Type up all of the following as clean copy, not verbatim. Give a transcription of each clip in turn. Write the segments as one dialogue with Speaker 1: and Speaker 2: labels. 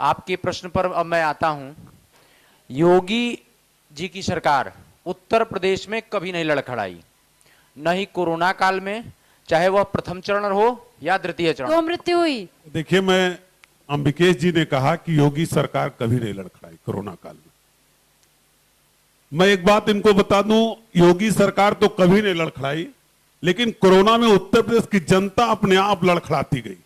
Speaker 1: आपके प्रश्न पर अब मैं आता हूं। योगी जी की सरकार उत्तर प्रदेश में कभी नहीं लड़खड़ाई, न ही कोरोना काल में, चाहे वह प्रथम चरण हो या द्वितीय चरण।
Speaker 2: 2 मृत्यु हुई।
Speaker 3: देखिए, मैं अंबिकेश जी ने कहा कि योगी सरकार कभी नहीं लड़खड़ाई कोरोना काल में। मैं एक बात इनको बता दूं, योगी सरकार तो कभी नहीं लड़खड़ाई, लेकिन कोरोना में उत्तर प्रदेश की जनता अपने आप लड़खड़ाती गई।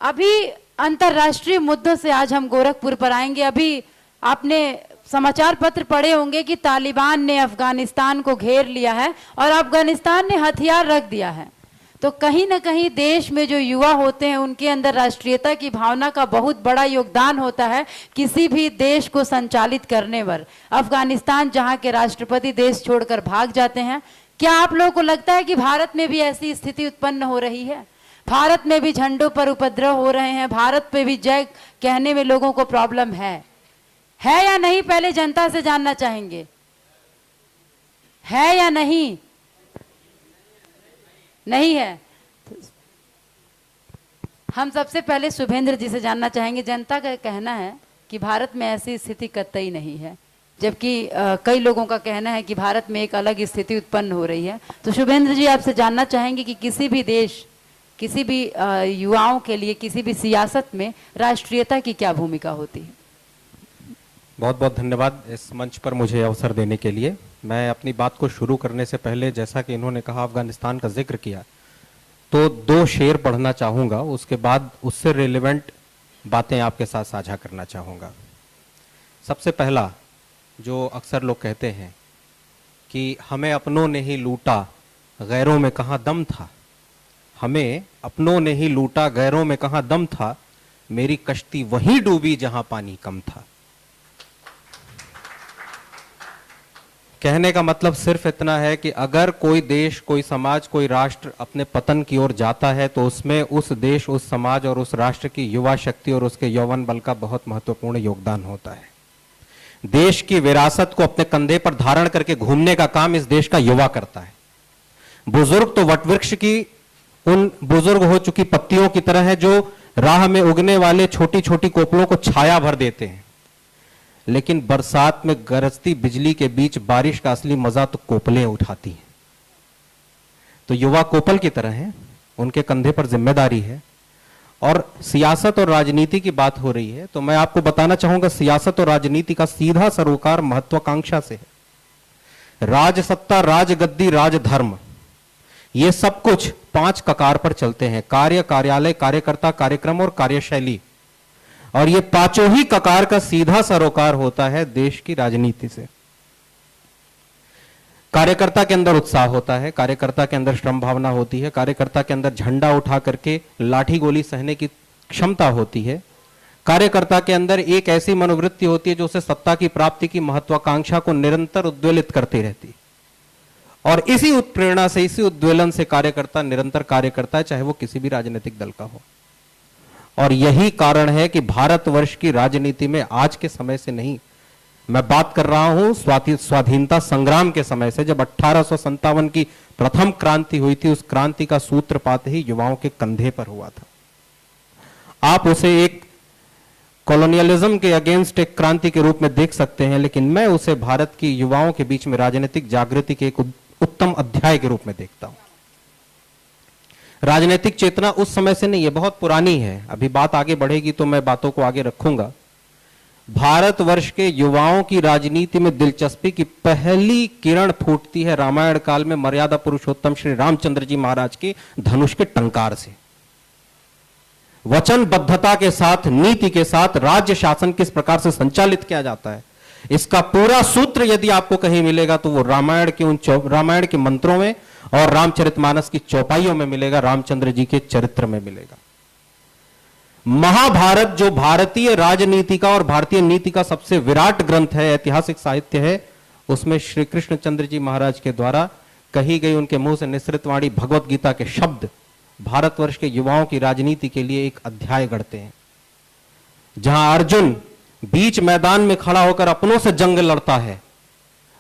Speaker 2: अभी अंतर्राष्ट्रीय मुद्दों से आज हम गोरखपुर पर आएंगे। अभी आपने समाचार पत्र पढ़े होंगे कि तालिबान ने अफगानिस्तान को घेर लिया है और अफगानिस्तान ने हथियार रख दिया है। तो कहीं ना कहीं देश में जो युवा होते हैं उनके अंदर राष्ट्रीयता की भावना का बहुत बड़ा योगदान होता है किसी भी देश को संचालित करने पर। अफगानिस्तान जहां के राष्ट्रपति देश छोड़कर भाग जाते हैं, क्या आप लोगों को लगता है कि भारत में भी ऐसी स्थिति उत्पन्न हो रही है? भारत में भी झंडों पर उपद्रव हो रहे हैं, भारत पे भी जय कहने में लोगों को प्रॉब्लम है या नहीं? पहले जनता से जानना चाहेंगे, है या नहीं? नहीं है। हम सबसे पहले शुभेंद्र जी से जानना चाहेंगे। जनता का कहना है कि भारत में ऐसी स्थिति कतई नहीं है, जबकि कई लोगों का कहना है कि भारत में एक अलग स्थिति उत्पन्न हो रही है। तो शुभेंद्र जी, आपसे जानना चाहेंगे कि किसी भी देश, किसी भी युवाओं के लिए, किसी भी सियासत में राष्ट्रीयता की क्या भूमिका होती है?
Speaker 4: बहुत बहुत धन्यवाद इस मंच पर मुझे अवसर देने के लिए। मैं अपनी बात को शुरू करने से पहले, जैसा कि इन्होंने कहा, अफगानिस्तान का जिक्र किया, तो 2 शेर पढ़ना चाहूँगा, उसके बाद उससे रिलेवेंट बातें आपके साथ साझा करना चाहूँगा। सबसे पहला, जो अक्सर लोग कहते हैं कि हमें अपनों ने ही लूटा, गैरों में कहाँ दम था। हमें अपनों ने ही लूटा, गैरों में कहाँ दम था, मेरी कश्ती वहीं डूबी जहां पानी कम था। कहने का मतलब सिर्फ इतना है कि अगर कोई देश, कोई समाज, कोई राष्ट्र अपने पतन की ओर जाता है तो उसमें उस देश, उस समाज और उस राष्ट्र की युवा शक्ति और उसके यौवन बल का बहुत महत्वपूर्ण योगदान होता है। देश की विरासत को अपने कंधे पर धारण करके घूमने का काम इस देश का युवा करता है। बुजुर्ग तो वटवृक्ष की उन बुजुर्ग हो चुकी पत्तियों की तरह है जो राह में उगने वाले छोटी छोटी कोपलों को छाया भर देते हैं, लेकिन बरसात में गरजती बिजली के बीच बारिश का असली मजा तो कोपलें उठाती हैं। तो युवा कोपल की तरह हैं, उनके कंधे पर जिम्मेदारी है। और सियासत और राजनीति की बात हो रही है तो मैं आपको बताना चाहूंगा, सियासत और राजनीति का सीधा सरोकार महत्वाकांक्षा से है। राजसत्ता, राजगद्दी, राजधर्म, ये सब कुछ 5 ककार पर चलते हैं: कार्य, कार्यालय, कार्यकर्ता, कार्यक्रम और कार्यशैली। और ये 5 ही ककार का सीधा सरोकार होता है देश की राजनीति से। कार्यकर्ता के अंदर उत्साह होता है, कार्यकर्ता के अंदर श्रम भावना होती है, कार्यकर्ता के अंदर झंडा उठा करके लाठी गोली सहने की क्षमता होती है, कार्यकर्ता के अंदर एक ऐसी मनोवृत्ति होती है जो उसे सत्ता की प्राप्ति की महत्वाकांक्षा को निरंतर उद्वेलित करती रहती है। और इसी उत्प्रेरणा से, इसी उद्वेलन से कार्यकर्ता निरंतर कार्य करता है, चाहे वो किसी भी राजनीतिक दल का हो। और यही कारण है कि भारतवर्ष की राजनीति में आज के समय से नहीं, मैं बात कर रहा हूं स्वाधीनता संग्राम के समय से, जब 1857 की प्रथम क्रांति हुई थी, उस क्रांति का सूत्रपात ही युवाओं के कंधे पर हुआ था। आप उसे एक कॉलोनियलिज्म के अगेंस्ट एक क्रांति के रूप में देख सकते हैं, लेकिन मैं उसे भारत की युवाओं के बीच में राजनीतिक जागृति के एक उत्तम अध्याय के रूप में देखता हूं। राजनीतिक चेतना उस समय से नहीं है, बहुत पुरानी है। अभी बात आगे बढ़ेगी तो मैं बातों को आगे रखूंगा। भारतवर्ष के युवाओं की राजनीति में दिलचस्पी की पहली किरण फूटती है रामायण काल में मर्यादा पुरुषोत्तम श्री रामचंद्र जी महाराज के धनुष के टंकार से। वचनबद्धता के साथ, नीति के साथ राज्य शासन किस प्रकार से संचालित किया जाता है, इसका पूरा सूत्र यदि आपको कहीं मिलेगा तो वो रामायण के मंत्रों में और रामचरितमानस की चौपाइयों में मिलेगा, रामचंद्र जी के चरित्र में मिलेगा। महाभारत जो भारतीय राजनीति का और भारतीय नीति का सबसे विराट ग्रंथ है, ऐतिहासिक साहित्य है, उसमें श्री कृष्णचंद्र जी महाराज के द्वारा कही गई, उनके मुंह से निसृत वाणी भगवत गीता के शब्द भारतवर्ष के युवाओं की राजनीति के लिए एक अध्याय गढ़ते हैं। जहां अर्जुन बीच मैदान में खड़ा होकर अपनों से जंग लड़ता है,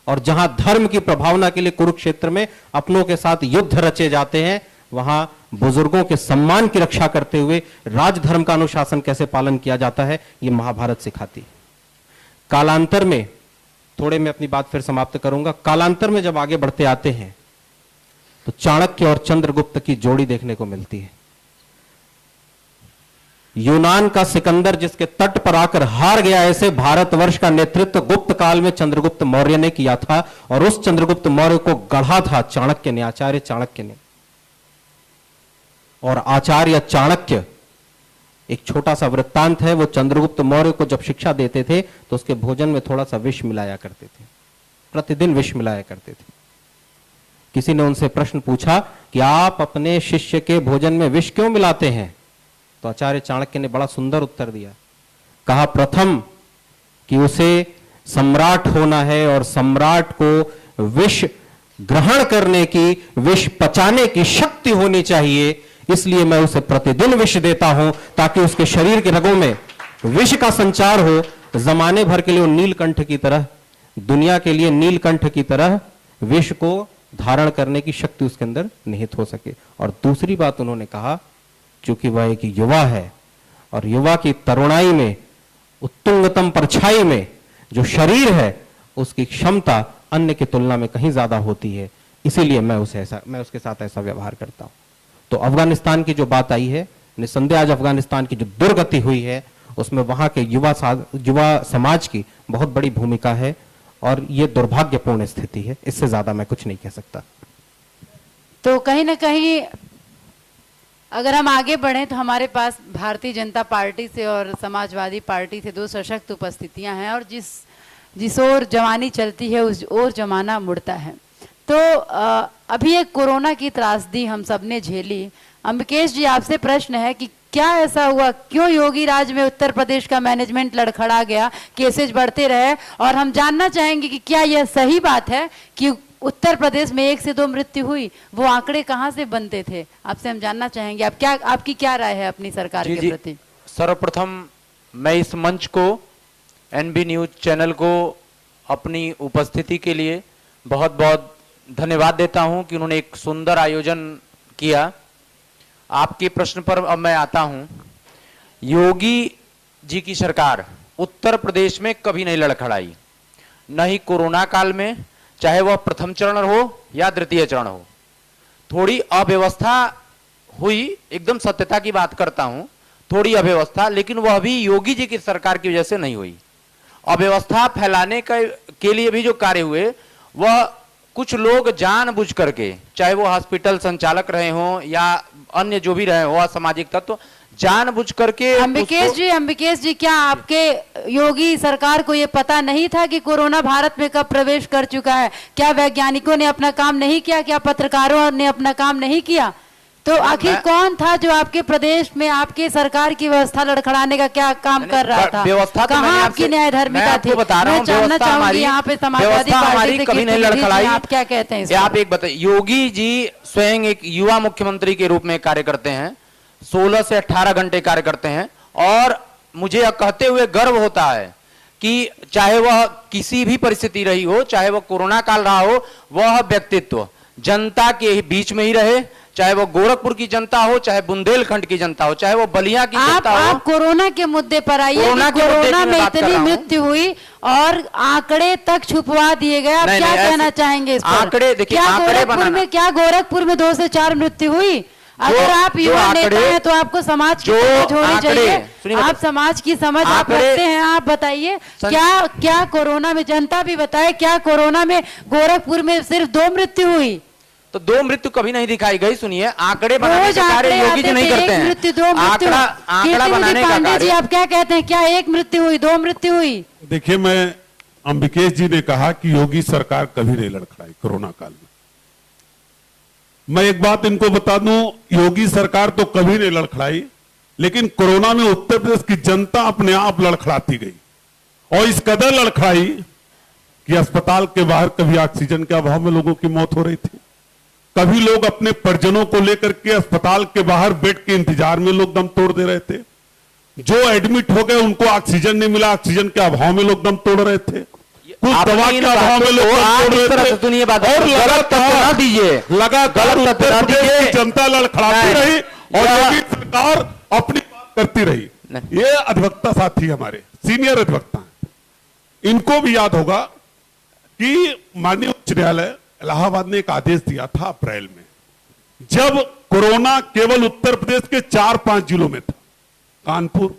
Speaker 4: और जहां धर्म की प्रभावना के लिए कुरुक्षेत्र में अपनों के साथ युद्ध रचे जाते हैं, वहां बुजुर्गों के सम्मान की रक्षा करते हुए राजधर्म का अनुशासन कैसे पालन किया जाता है, यह महाभारत सिखाती है। कालांतर में, थोड़े मैं अपनी बात फिर समाप्त करूंगा, कालांतर में जब आगे बढ़ते आते हैं तो चाणक्य और चंद्रगुप्त की जोड़ी देखने को मिलती है। यूनान का सिकंदर जिसके तट पर आकर हार गया, ऐसे भारतवर्ष का नेतृत्व गुप्त काल में चंद्रगुप्त मौर्य ने किया था, और उस चंद्रगुप्त मौर्य को गढ़ा था चाणक्य ने, आचार्य चाणक्य ने। और आचार्य चाणक्य, एक छोटा सा वृत्तांत है, वो चंद्रगुप्त मौर्य को जब शिक्षा देते थे तो उसके भोजन में थोड़ा सा विष मिलाया करते थे, प्रतिदिन विष मिलाया करते थे। किसी ने उनसे प्रश्न पूछा कि आप अपने शिष्य के भोजन में विष क्यों मिलाते हैं? तो आचार्य चाणक्य ने बड़ा सुंदर उत्तर दिया। कहा, प्रथम कि उसे सम्राट होना है और सम्राट को विष ग्रहण करने की, विष पचाने की शक्ति होनी चाहिए, इसलिए मैं उसे प्रतिदिन विष देता हूं ताकि उसके शरीर के रगों में विष का संचार हो, जमाने भर के लिए नीलकंठ की तरह, दुनिया के लिए नीलकंठ की तरह विष को धारण करने की शक्ति उसके अंदर निहित हो सके। और दूसरी बात उन्होंने कहा, क्योंकि वह एक युवा है और युवा की तरुणाई में, उत्तुंगतम परछाई में जो शरीर है, उसकी क्षमता अन्य की तुलना में कहीं ज्यादा होती है, इसीलिए मैं उसके साथ ऐसा व्यवहार करता हूं। तो अफगानिस्तान की जो बात आई है, निस्संदेह आज अफगानिस्तान की जो दुर्गति हुई है, उसमें वहां के युवा समाज की बहुत बड़ी भूमिका है, और यह दुर्भाग्यपूर्ण स्थिति है। इससे ज्यादा मैं कुछ नहीं कह सकता।
Speaker 2: तो कहीं ना कहीं अगर हम आगे बढ़ें तो हमारे पास भारतीय जनता पार्टी से और समाजवादी पार्टी से दो सशक्त उपस्थितियां हैं, और जिस ओर जवानी चलती है उस ओर जमाना मुड़ता है। तो अभी एक कोरोना की त्रासदी हम सब ने झेली। अंबिकेश जी, आपसे प्रश्न है कि क्या ऐसा हुआ, क्यों योगी राज में उत्तर प्रदेश का मैनेजमेंट लड़खड़ा गया, केसेज बढ़ते रहे, और हम जानना चाहेंगे कि क्या यह सही बात है कि उत्तर प्रदेश में 1 से 2 मृत्यु हुई? वो आंकड़े कहां से बनते थे? आपसे हम जानना चाहेंगे। आपकी क्या राय है अपनी सरकार के प्रति?
Speaker 1: सर्वप्रथम मैं इस मंच को, एनबी न्यूज चैनल को अपनी उपस्थिति के लिए बहुत बहुत धन्यवाद देता हूं कि उन्होंने एक सुंदर आयोजन किया। आपके प्रश्न पर अब मैं आता हूं। योगी जी की सरकार उत्तर प्रदेश में कभी नहीं लड़खड़ाई, न ही कोरोना काल में, चाहे वह प्रथम चरण हो या द्वितीय चरण हो। थोड़ी अव्यवस्था हुई, एकदम सत्यता की बात करता हूं, थोड़ी अव्यवस्था, लेकिन वह भी योगी जी की सरकार की वजह से नहीं हुई। अव्यवस्था फैलाने के लिए भी जो कार्य हुए, वह कुछ लोग जानबूझ करके, चाहे वो हॉस्पिटल संचालक रहे हों या अन्य जो भी रहे हो, असामाजिक तत्व, जानबूझ करके।
Speaker 2: अंबिकेश जी, क्या आपके योगी सरकार को यह पता नहीं था कि कोरोना भारत में कब प्रवेश कर चुका है? क्या वैज्ञानिकों ने अपना काम नहीं किया? क्या पत्रकारों ने अपना काम नहीं किया? तो आखिर कौन था जो आपके प्रदेश में आपके सरकार की व्यवस्था लड़खड़ाने का क्या काम कर रहा था?
Speaker 1: व्यवस्था तो
Speaker 2: कहाँ आपकी न्याय धर्मिता थी? मैं जानना चाहूंगी यहाँ पे समाजवादी पार्टी से
Speaker 1: कभी नहीं लड़खड़ाई।
Speaker 2: आप क्या कहते हैं?
Speaker 1: आप एक बताइए, योगी जी स्वयं एक युवा मुख्यमंत्री के रूप में कार्य करते हैं, 16 से 18 घंटे कार्य करते हैं, और मुझे यह कहते हुए गर्व होता है कि चाहे वह किसी भी परिस्थिति रही हो, चाहे वह कोरोना काल रहा हो, वह व्यक्तित्व जनता के बीच में ही रहे, चाहे वो गोरखपुर की जनता हो, चाहे बुंदेलखंड की जनता हो, चाहे वो बलिया की जनता हो।
Speaker 2: आप कोरोना के मुद्दे पर आइए। कोरोना में इतनी मृत्यु हुई और आंकड़े तक छुपवा दिए गए, आप क्या कहना चाहेंगे इस पर?
Speaker 1: आंकड़े देखिए,
Speaker 2: क्या गोरखपुर में 2 से 4 मृत्यु हुई? अगर आप युवा नेता हैं तो आपको समाज की समझ होनी चाहिए। आप समाज की समझ आप रखते हैं, आप बताइए क्या कोरोना में, जनता भी बताए, क्या कोरोना में गोरखपुर में सिर्फ 2 मृत्यु हुई?
Speaker 1: तो 2 मृत्यु कभी नहीं दिखाई गई। सुनिए, आंकड़े बनाने का कार्य योगी जी नहीं करते हैं।
Speaker 2: मृत्यु 2 मृत्यु,
Speaker 1: आंकड़ा बनाने का कार्य।
Speaker 2: आप क्या कहते हैं, क्या 1 मृत्यु हुई, 2 मृत्यु हुई?
Speaker 3: देखिए, मैं, अंबिकेश जी ने कहा कि योगी सरकार कभी नहीं लड़खड़ाई कोरोना काल में। मैं एक बात इनको बता दूं, योगी सरकार तो कभी नहीं लड़खड़ाई, लेकिन कोरोना में उत्तर प्रदेश की जनता अपने आप लड़खड़ाती गई, और इस कदर लड़खड़ाई कि अस्पताल के बाहर कभी ऑक्सीजन के अभाव में लोगों की मौत हो रही थी, कभी लोग अपने परिजनों को लेकर के अस्पताल के बाहर बेड के इंतजार में लोग दम तोड़ दे रहे थे, जो एडमिट हो गए उनको ऑक्सीजन नहीं मिला, ऑक्सीजन के अभाव में लोग दम तोड़ रहे थे, कुछ
Speaker 1: आप
Speaker 3: दवा
Speaker 1: इन
Speaker 3: के अभाव में
Speaker 1: बातों
Speaker 3: लोग
Speaker 1: को
Speaker 3: दम
Speaker 1: आप
Speaker 3: तोड़
Speaker 1: इस तरह
Speaker 3: रहे
Speaker 1: से
Speaker 3: थे।
Speaker 1: सुनिए बात,
Speaker 3: और
Speaker 1: गलत तथ्य ना दीजिए,
Speaker 3: लगातार
Speaker 1: गलत तथ्य
Speaker 3: उत्तर
Speaker 1: ना
Speaker 3: प्रदेश
Speaker 1: दीजिए।
Speaker 3: की जनता लड़खड़ाती
Speaker 1: नहीं।
Speaker 3: रही और
Speaker 1: यह-
Speaker 3: योगी सरकार अपनी बात करती रही।
Speaker 1: नहीं।
Speaker 3: ये अधिवक्ता साथी हमारे सीनियर अधिवक्ता हैं, इनको भी याद होगा कि माननीय उच्च न्यायालय इलाहाबाद ने एक आदेश दिया था अप्रैल में, जब कोरोना केवल उत्तर प्रदेश के 4-5 जिलों में था, कानपुर,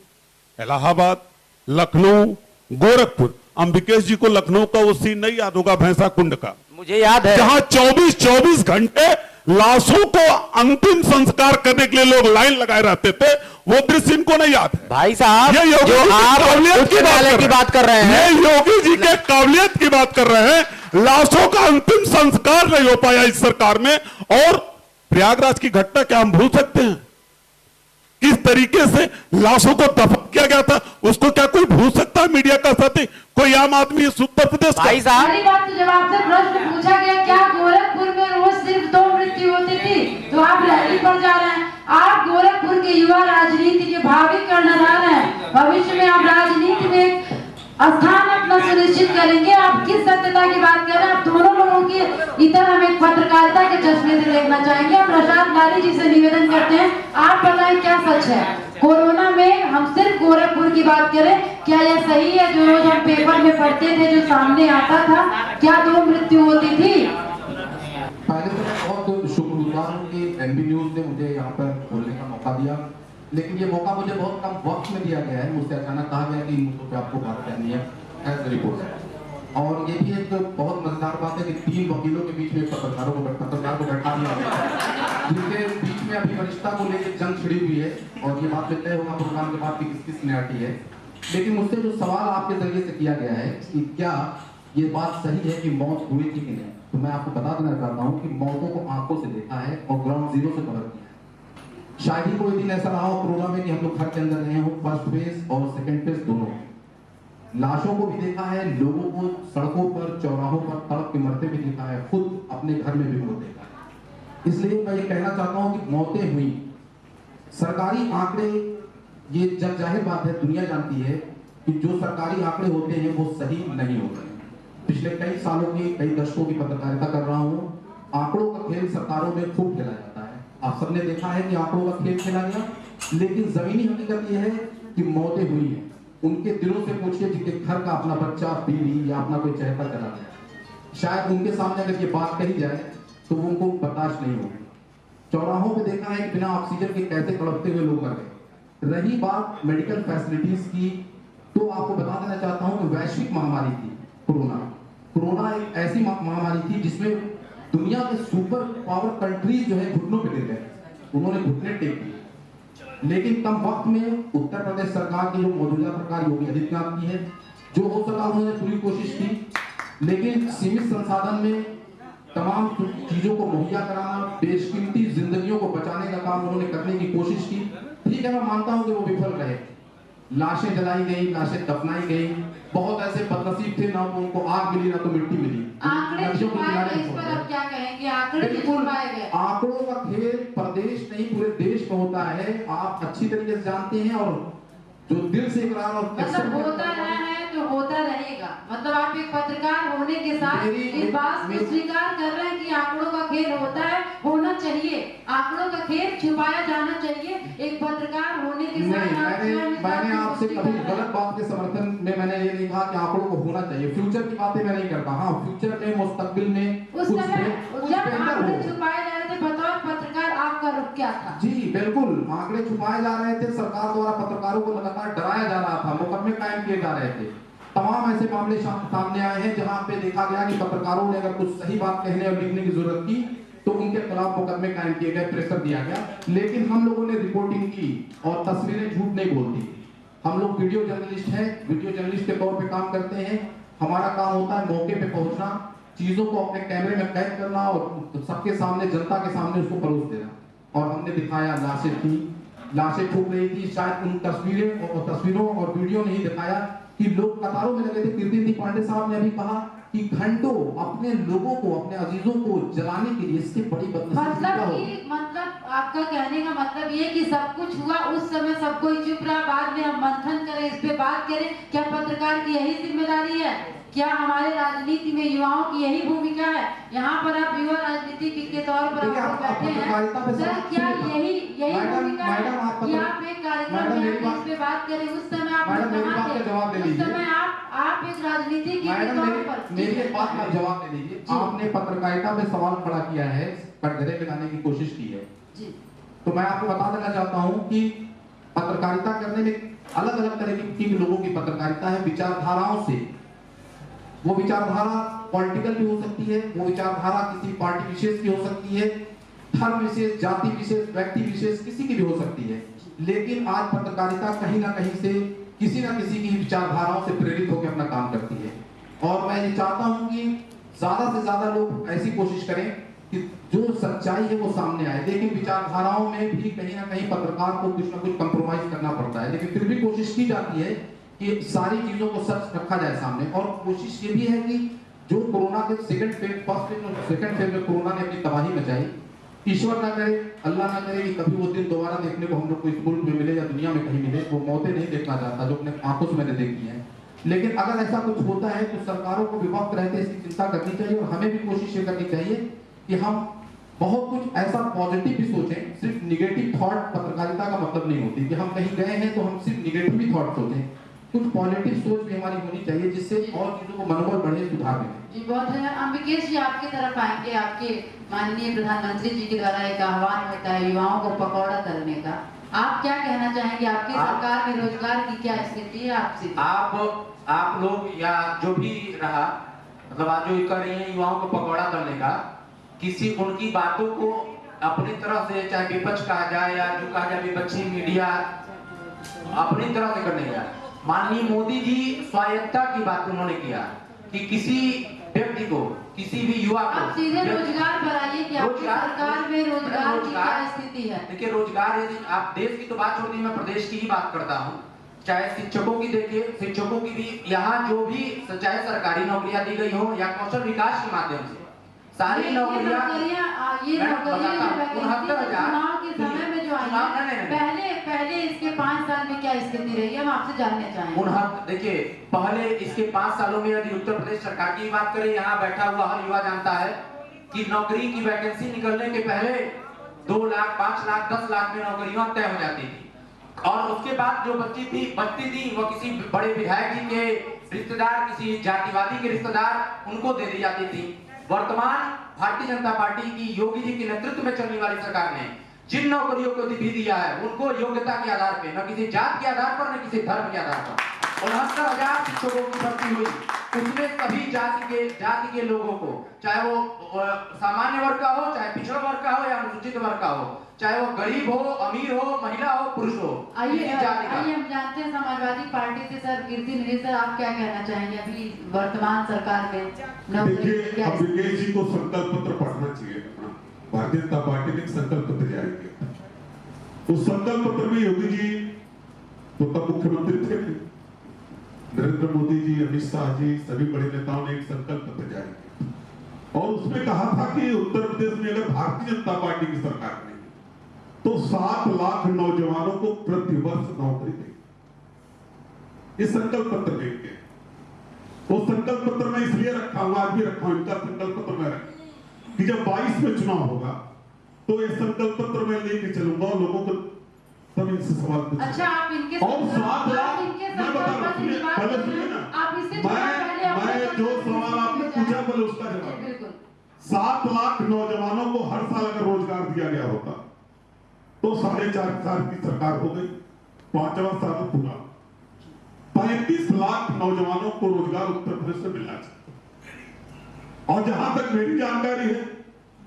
Speaker 3: इलाहाबाद, लखनऊ, गोरखपुर। अंबिकेश जी को लखनऊ का वो सीन नहीं याद होगा, भैंसा कुंड का,
Speaker 1: मुझे याद है।
Speaker 3: जहां 24 घंटे लाशों को अंतिम संस्कार करने के लिए लोग लाइन लगाए रहते थे, वो दृश्य इनको नहीं याद है।
Speaker 1: भाई साहब,
Speaker 3: ये योगी
Speaker 1: जो
Speaker 3: जी की
Speaker 1: आप
Speaker 3: काबिलियत
Speaker 1: उच्च न्यायालय की बात कर रहे हैं,
Speaker 3: ये योगी जी के काबिलियत की बात कर रहे हैं। लाशों का अंतिम संस्कार नहीं हो पाया इस सरकार में। और प्रयागराज की घटना क्या हम भूल सकते हैं? किस तरीके से लाशों को दफन किया गया था, उसको क्या कोई भूल सकता है? मीडिया का साथी, कोई आम आदमी इस उत्तर प्रदेश का?
Speaker 1: भाई साहब,
Speaker 2: पहली बात तो जब आपसे प्रश्न पूछा गया क्या गोरखपुर में रोज सिर्फ 2 मृत्यु होती थी, तो आप रैली पर जा रहे हैं। आप गोरखपुर के युवा राजनीति के भावी कर्णधार हैं, भविष्य में आप राजनीति में एक स्थान अपना सुनिश्चित करेंगे। आप किस सत्यता की बात कर रहे हैं? आप दोनों लोगों की इधर हम एक पत्रकारिता के चश्मे से देखना चाहेंगे। हम प्रसाद लारी जी से निवेदन करते हैं, आप बताएं क्या सच है कोरोना में? हम सिर्फ गोरखपुर की बात करें, क्या यह सही है जो रोज हम पेपर में पढ़ते थे, जो सामने आता था, क्या 2 मृत्यु होती थी?
Speaker 5: पहले तो मैं बहुत शुक्रगुजार हूँ कि एनबी न्यूज ने मुझे यहाँ पर बोलने का मौका दिया, लेकिन ये मौका मुझे बहुत कम वक्त में दिया गया है। मुझसे अचानक कहा गया कि इन मुद्दों पे आपको बात करनी है एज रिपोर्ट। और ये भी एक बहुत मजेदार बात है कि 3 वकीलों के बीच में पत्रकार को बैठा दिया गया, जिनके बीच में अभी वरिष्ठता को लेकर जंग छिड़ी हुई है। और ये बात तय होगा प्रोग्राम के बाद कि किसकी सीनियरिटी है। लेकिन मुझसे जो सवाल आपके जरिए से किया गया है कि क्या ये बात सही है कि मौत हुई थी कि नहीं, तो मैं आपको बता देना चाहता हूँ कि मौतों को आंखों से देखा है और ग्राउंड जीरो से कवर किया है। शायद ही कोई दिन ऐसा रहा हो कोरोना में कि हम लोग घर के अंदर रहे हो, फर्स्ट फेज और सेकंड फेज दोनों। लाशों को भी देखा है, लोगों को सड़कों पर, चौराहों पर तड़प के मरते भी देखा है, खुद अपने घर में भी वो देखा है। इसलिए मैं ये कहना चाहता हूँ कि मौतें हुई, सरकारी आंकड़े, ये जग जाहिर बात है, दुनिया जानती है कि जो सरकारी आंकड़े होते हैं वो सही नहीं होते। पिछले कई सालों की, कई दशकों की पत्रकारिता कर रहा हूँ। आंकड़ों का खेल सरकारों में खूब खेला जाता है, आप सबने देखा है कि आंकड़ों का खेल खेला गया, लेकिन जमीनी हकीकत यह है कि मौतें हुई हैं। उनके दिलों से पूछिए जिनके घर का अपना बच्चा, बीवी या अपना कोई चहेता चला गया, शायद उनके सामने अगर ये बात कही जाए तो वो उनको बर्दाश्त नहीं होगी। चौराहों पे देखा है कि बिना ऑक्सीजन के कैसे तड़पते हुए लोग मर गए। रही बात मेडिकल फैसिलिटीज की, तो आपको बता देना चाहता हूं कि वैश्विक महामारी थी कोरोना एक ऐसी महामारी थी जिसमें दुनिया के सुपर पावर कंट्रीज जो है घुटनों पे गिर गए, उन्होंने घुटने टेक दिए। लेकिन कम वक्त में उत्तर प्रदेश सरकार की, जो मौजूदा सरकार योगी आदित्यनाथ की है, जो हो सका उन्होंने पूरी कोशिश की, लेकिन सीमित संसाधन में तमाम चीजों को मुहैया कराना, बेशकीमती जिंदगियों को बचाने का काम उन्होंने करने की कोशिश की। ठीक है, मैं मानता हूं कि वो विफल रहे, लाशें जलाई गई, लाशें दफनाई गई, बहुत ऐसे बदनसीब थे, ना तो उनको आग मिली ना तो मिट्टी मिली।
Speaker 2: आंकड़े छुपाए गए, इस पर आप क्या कहेंगे? आंकड़े छुपाए गए।
Speaker 5: आंकड़ों का खेल प्रदेश नहीं पूरे देश में होता है, आप अच्छी तरीके से जानते हैं। और जो दिल से इकरार और
Speaker 2: मतलब होता रहा है तो होता रहेगा, मतलब आप एक पत्रकार होने के साथ इस बात को स्वीकार कर रहे हैं कि आंकड़ों का खेल होता है, होना चाहिए, आंकड़ों का खेल छुपाया जाना चाहिए। एक पत्रकार होने के साथ
Speaker 5: मैंने आपसे कभी गलत बात के समर्थन में मैंने ये नहीं कहा कि आंकड़ों को होना चाहिए। फ्यूचर की बातें मैं नहीं करता। हाँ, फ्यूचर में, मुस्तकबिल में
Speaker 2: उस समय जब आंकड़े छुपाए जा रहे थे, बतौर पत्रकार आपका रुख क्या था?
Speaker 5: जी बिल्कुल, आंकड़े छुपाए जा रहे थे, सरकार द्वारा पत्रकारों को लगातार डराया जा रहा था, मुकदमे कायम किए जा रहे थे। तमाम ऐसे मामले सामने आए हैं जहां पे देखा गया कि पत्रकारों ने अगर कुछ सही बात कहने और लिखने की जरूरत की तो उनके खिलाफ मुकदमे कायम किए गए, प्रेशर दिया गया। लेकिन हम लोगों ने रिपोर्टिंग की और तस्वीरें झूठ नहीं बोलती। हम लोग वीडियो जर्नलिस्ट हैं, वीडियो जर्नलिस्ट के तौर पे काम करते हैं। हमारा काम होता है मौके पे पहुंचना, चीजों को अपने कैमरे में कैद करना और सबके सामने, जनता के सामने उसको परोस देना। और हमने दिखाया, लाशें थी, लाशें ठुक रही थी। शायद उन तस्वीरों और वीडियो ने ही दिखाया कि लोग कतारों में लगे थे। कीर्ति पांडे साहब ने अभी कहा कि घंटों अपने लोगों को, अपने अजीजों को जलाने के लिए, इससे बड़ी बदनसीबी क्या होगी?
Speaker 2: मतलब आपका कहने का मतलब ये कि सब कुछ हुआ उस समय सब कोई चुप रहा, बाद में हम मंथन करें, इस पे बात करें, क्या पत्रकार की यही जिम्मेदारी है? क्या हमारे राजनीति में युवाओं की यही भूमिका है? यहाँ पर आप युवा राजनीतिक के तौर पर आप बैठे हैं, सर क्या यही भूमिका है कि आप एक कार्यक्रम में इस पे बात करें, उस समय आप कहाँ थे? उस समय आप एक राजनीतिक के तौर पर
Speaker 5: मेरी बात का जवाब दे दीजिए। आपने पत्रकारिता में सवाल खड़ा किया है, कटघरे में लाने की कोशिश की है
Speaker 2: जी।
Speaker 5: तो मैं आपको बता देना चाहता हूं कि पत्रकारिता करने में अलग अलग तरह की लोगों की पत्रकारिता है, विचारधाराओं से। वो विचारधारा पॉलिटिकल भी हो सकती है, वो विचारधारा किसी पार्टी विशेष की हो सकती है, धर्म विशेष, जाति विशेष, व्यक्ति विशेष, किसी की भी हो सकती है। लेकिन आज पत्रकारिता कहीं ना कहीं से किसी ना किसी की विचारधाराओं से प्रेरित होकर अपना काम करती है। और मैं ये चाहता हूं कि ज्यादा से ज्यादा लोग ऐसी कोशिश करें कि जो सच्चाई है वो सामने आए। लेकिन विचारधाराओं में भी कहीं ना कहीं पत्रकार को कुछ ना कुछ कंप्रोमाइज करना पड़ता है, लेकिन फिर भी कोशिश की जाती है कि सारी चीजों को सच रखा जाए सामने। और कोशिश ये भी है कि जो कोरोना के सेकंड फेज, फर्स्ट फेज और सेकंड फेज में कोरोना ने अपनी तबाही मचाई, ईश्वर ना करे, अल्लाह ना करे कि कभी वो दिन दोबारा देखने को हम लोग को इस मुल्क में मिले या दुनिया में कहीं मिले। वो मौतें नहीं देखना चाहता जो अपने आंखों से मैंने देखी है। लेकिन अगर ऐसा कुछ होता है तो सरकारों को भी वक्त रहते इसकी चिंता करनी चाहिए, और हमें भी कोशिश ये करनी चाहिए कि हम बहुत कुछ ऐसा पॉजिटिव भी सोचें। सिर्फ निगेटिव थॉट पत्रकारिता का मतलब नहीं होती कि हम कहीं गए हैं तो हम सिर्फ निगेटिव ही थॉट सोचें। कुछ पॉजिटिव सोच भी हमारी होनी चाहिए जिससे और चीजों को मनोबल बढ़े, सुधार मिले।
Speaker 2: जी बहुत है। अम्बिकेश जी आपकी तरफ आएंगे। आपके माननीय प्रधानमंत्री जी के द्वारा एक आह्वान होता है युवाओं को पकौड़ा करने का, आप क्या कहना चाहेंगे? आपकी सरकार में रोजगार की क्या स्थिति है? आपसे
Speaker 1: आप लोग या जो भी रहा, मतलब आज जो कर रही हैं युवाओं को पकौड़ा करने का, किसी उनकी बातों को अपनी तरह से, चाहे विपक्ष कहा जाए या जो कहा जाए विपक्षी मीडिया, अपनी तरह से करने का। माननीय मोदी जी स्वायत्तता की बात उन्होंने किया कि किसी व्यक्ति को, किसी भी युवा को
Speaker 2: आप सीधे रोजगार पर आइए कि आपकी सरकार में रोजगार की क्या स्थिति है?
Speaker 1: देखिए रोजगार, यदि आप देश की तो बात छोड़ दी, मैं प्रदेश की ही बात करता हूँ। चाहे शिक्षकों की देखिए, शिक्षकों की भी यहाँ जो भी चाहे सरकारी नौकरियां दी गई हो या कौशल विकास के माध्यम से सारी नौकरियां,
Speaker 2: ये नौकरियां 69,000 चुनाव के समय में जो आई है, पहले इसके 5 साल में क्या स्थिति रही है, हम आपसे जानना चाहेंगे।
Speaker 1: देखिए पहले इसके 5 सालों में यदि उत्तर प्रदेश सरकार की बात करें, यहाँ बैठा हुआ हर युवा जानता है कि नौकरी की वैकेंसी निकलने के पहले 2 लाख, 5 लाख, 10 लाख में नौकरियां तय हो जाती थी। और उसके बाद जो बचती थी वो किसी बड़े विधायक जी के रिश्तेदार, किसी जातिवादी के रिश्तेदार, उनको दे दी जाती थी। वर्तमान भारतीय जनता पार्टी की योगी जी के नेतृत्व में चलने वाली सरकार ने जिन नौकरियों को भी दिया है उनको योग्यता के आधार पर, न किसी जात के आधार पर, न किसी धर्म के आधार पर 69,000 शिक्षकों की भर्ती हुई। उसमें सभी जाति के लोगों को, चाहे वो सामान्य वर्ग का हो, चाहे पिछड़ा वर्ग का हो या अनुसूचित वर्ग का हो, चाहे वो गरीब हो, अमीर हो, महिला हो, पुरुष हो,
Speaker 2: आइए हम जानते हैं समाजवादी पार्टी से सर कीर्ति नीले सर, आप क्या कहना चाहेंगे अभी वर्तमान सरकार में?
Speaker 3: देखिए अम्बिकेश जी को संकल्प पत्र पढ़ना चाहिए। भारतीय जनता पार्टी ने एक संकल्प पत्र जारी किया। उस संकल्प पत्र में योगी जी तो तब मुख्यमंत्री थे, नरेंद्र मोदी जी, अमित शाह जी, सभी बड़े नेताओं ने एक संकल्प पत्र जारी किया और उसमें कहा था कि उत्तर प्रदेश में अगर भारतीय जनता पार्टी की सरकार ने तो 7 लाख नौजवानों को प्रति वर्ष नौकरी देगी। इस संकल्प पत्र देंगे। वो संकल्प पत्र में इसलिए रखा हुआ, आज भी रखा हूं, इनका संकल्प पत्र में कि जब 22 में चुनाव होगा तो ये संकल्प पत्र में लेके चलूंगा और लोगों को तब इनसे सवाल पूछूंगा।
Speaker 2: अच्छा आप इनके
Speaker 3: और 7 लाख मैं बता रहा हूं, पहले सुनिए ना, मैं जो सवाल आपने पूछा पहले उसका जवाब। 7 लाख नौजवानों को हर साल अगर रोजगार दिया गया होता तो 4.5 साल की सरकार हो गई, 5वां साल पूरा 35 लाख नौजवानों को रोजगार उत्तर प्रदेश से मिलना चाहिए। और जहां तक मेरी जानकारी है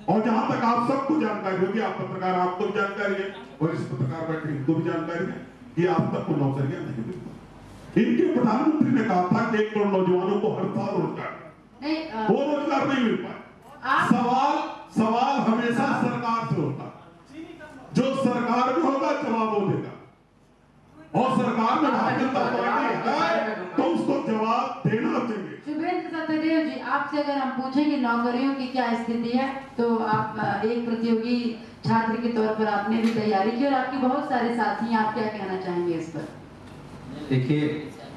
Speaker 3: और जहां तक आप सबको जानकारी होगी, आप पत्रकार, आपको भी जानकारी है और इस पत्रकार बैठे इनको भी जानकारी है कि आप तक को नौकरियां नहीं मिल पाई। इनके प्रधानमंत्री ने कहा था कि 1 करोड़ नौजवानों को हर साल रोजगार, वो रोजगार नहीं मिल पाए। सवाल हमेशा सरकार से होता, जो सरकार में होगा जवाब वो देगा, और सरकार में भारतीय जनता पार्टी है तो उसको जवाब देना चाहिए।
Speaker 2: शुभेंद्र सत्यदेव जी, आप आपसे अगर हम पूछें कि नौकरियों की क्या स्थिति है, तो आप एक प्रतियोगी छात्र के तौर पर आपने भी तैयारी की और आपकी बहुत सारे साथी हैं, आप क्या कहना चाहेंगे इस पर?
Speaker 6: देखिए,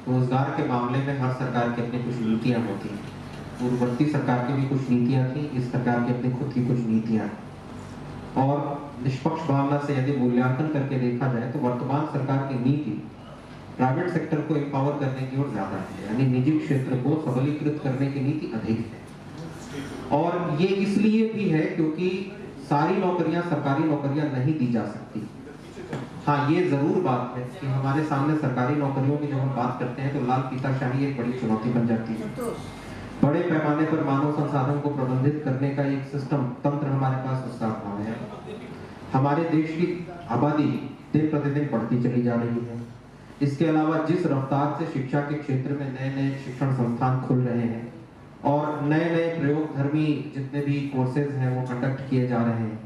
Speaker 6: रोजगार के मामले में हर सरकार की अपनी कुछ नीतियां होती हैं। पूर्ववर्ती सरकार की भी कुछ नीतियां थी, इस सरकार की अपनी खुद की कुछ नीतियां हैं। और निष्पक्ष भावना से यदि मूल्यांकन करके देखा जाए तो वर्तमान सरकार की नीति प्राइवेट सेक्टर को एम्पावर करने की ओर ज्यादा है, यानी निजी क्षेत्र को सबलीकृत करने की नीति अधिक है। और ये इसलिए भी है क्योंकि सारी नौकरियां सरकारी नौकरियां नहीं दी जा सकती। हाँ, ये जरूर बात है कि हमारे सामने सरकारी नौकरियों की जब हम बात करते हैं तो लाल फीताशाही एक बड़ी चुनौती बन जाती है। बड़े पैमाने पर मानव संसाधन को प्रबंधित करने का एक सिस्टम तंत्र हमारे पास उसका अभाव है। हमारे देश की आबादी दिन प्रतिदिन बढ़ती चली जा रही है। इसके अलावा जिस रफ्तार से शिक्षा के क्षेत्र में नए नए शिक्षण संस्थान खुल रहे हैं और नए नए प्रयोगधर्मी जितने भी कोर्सेज हैं वो कंडक्ट किए जा रहे हैं,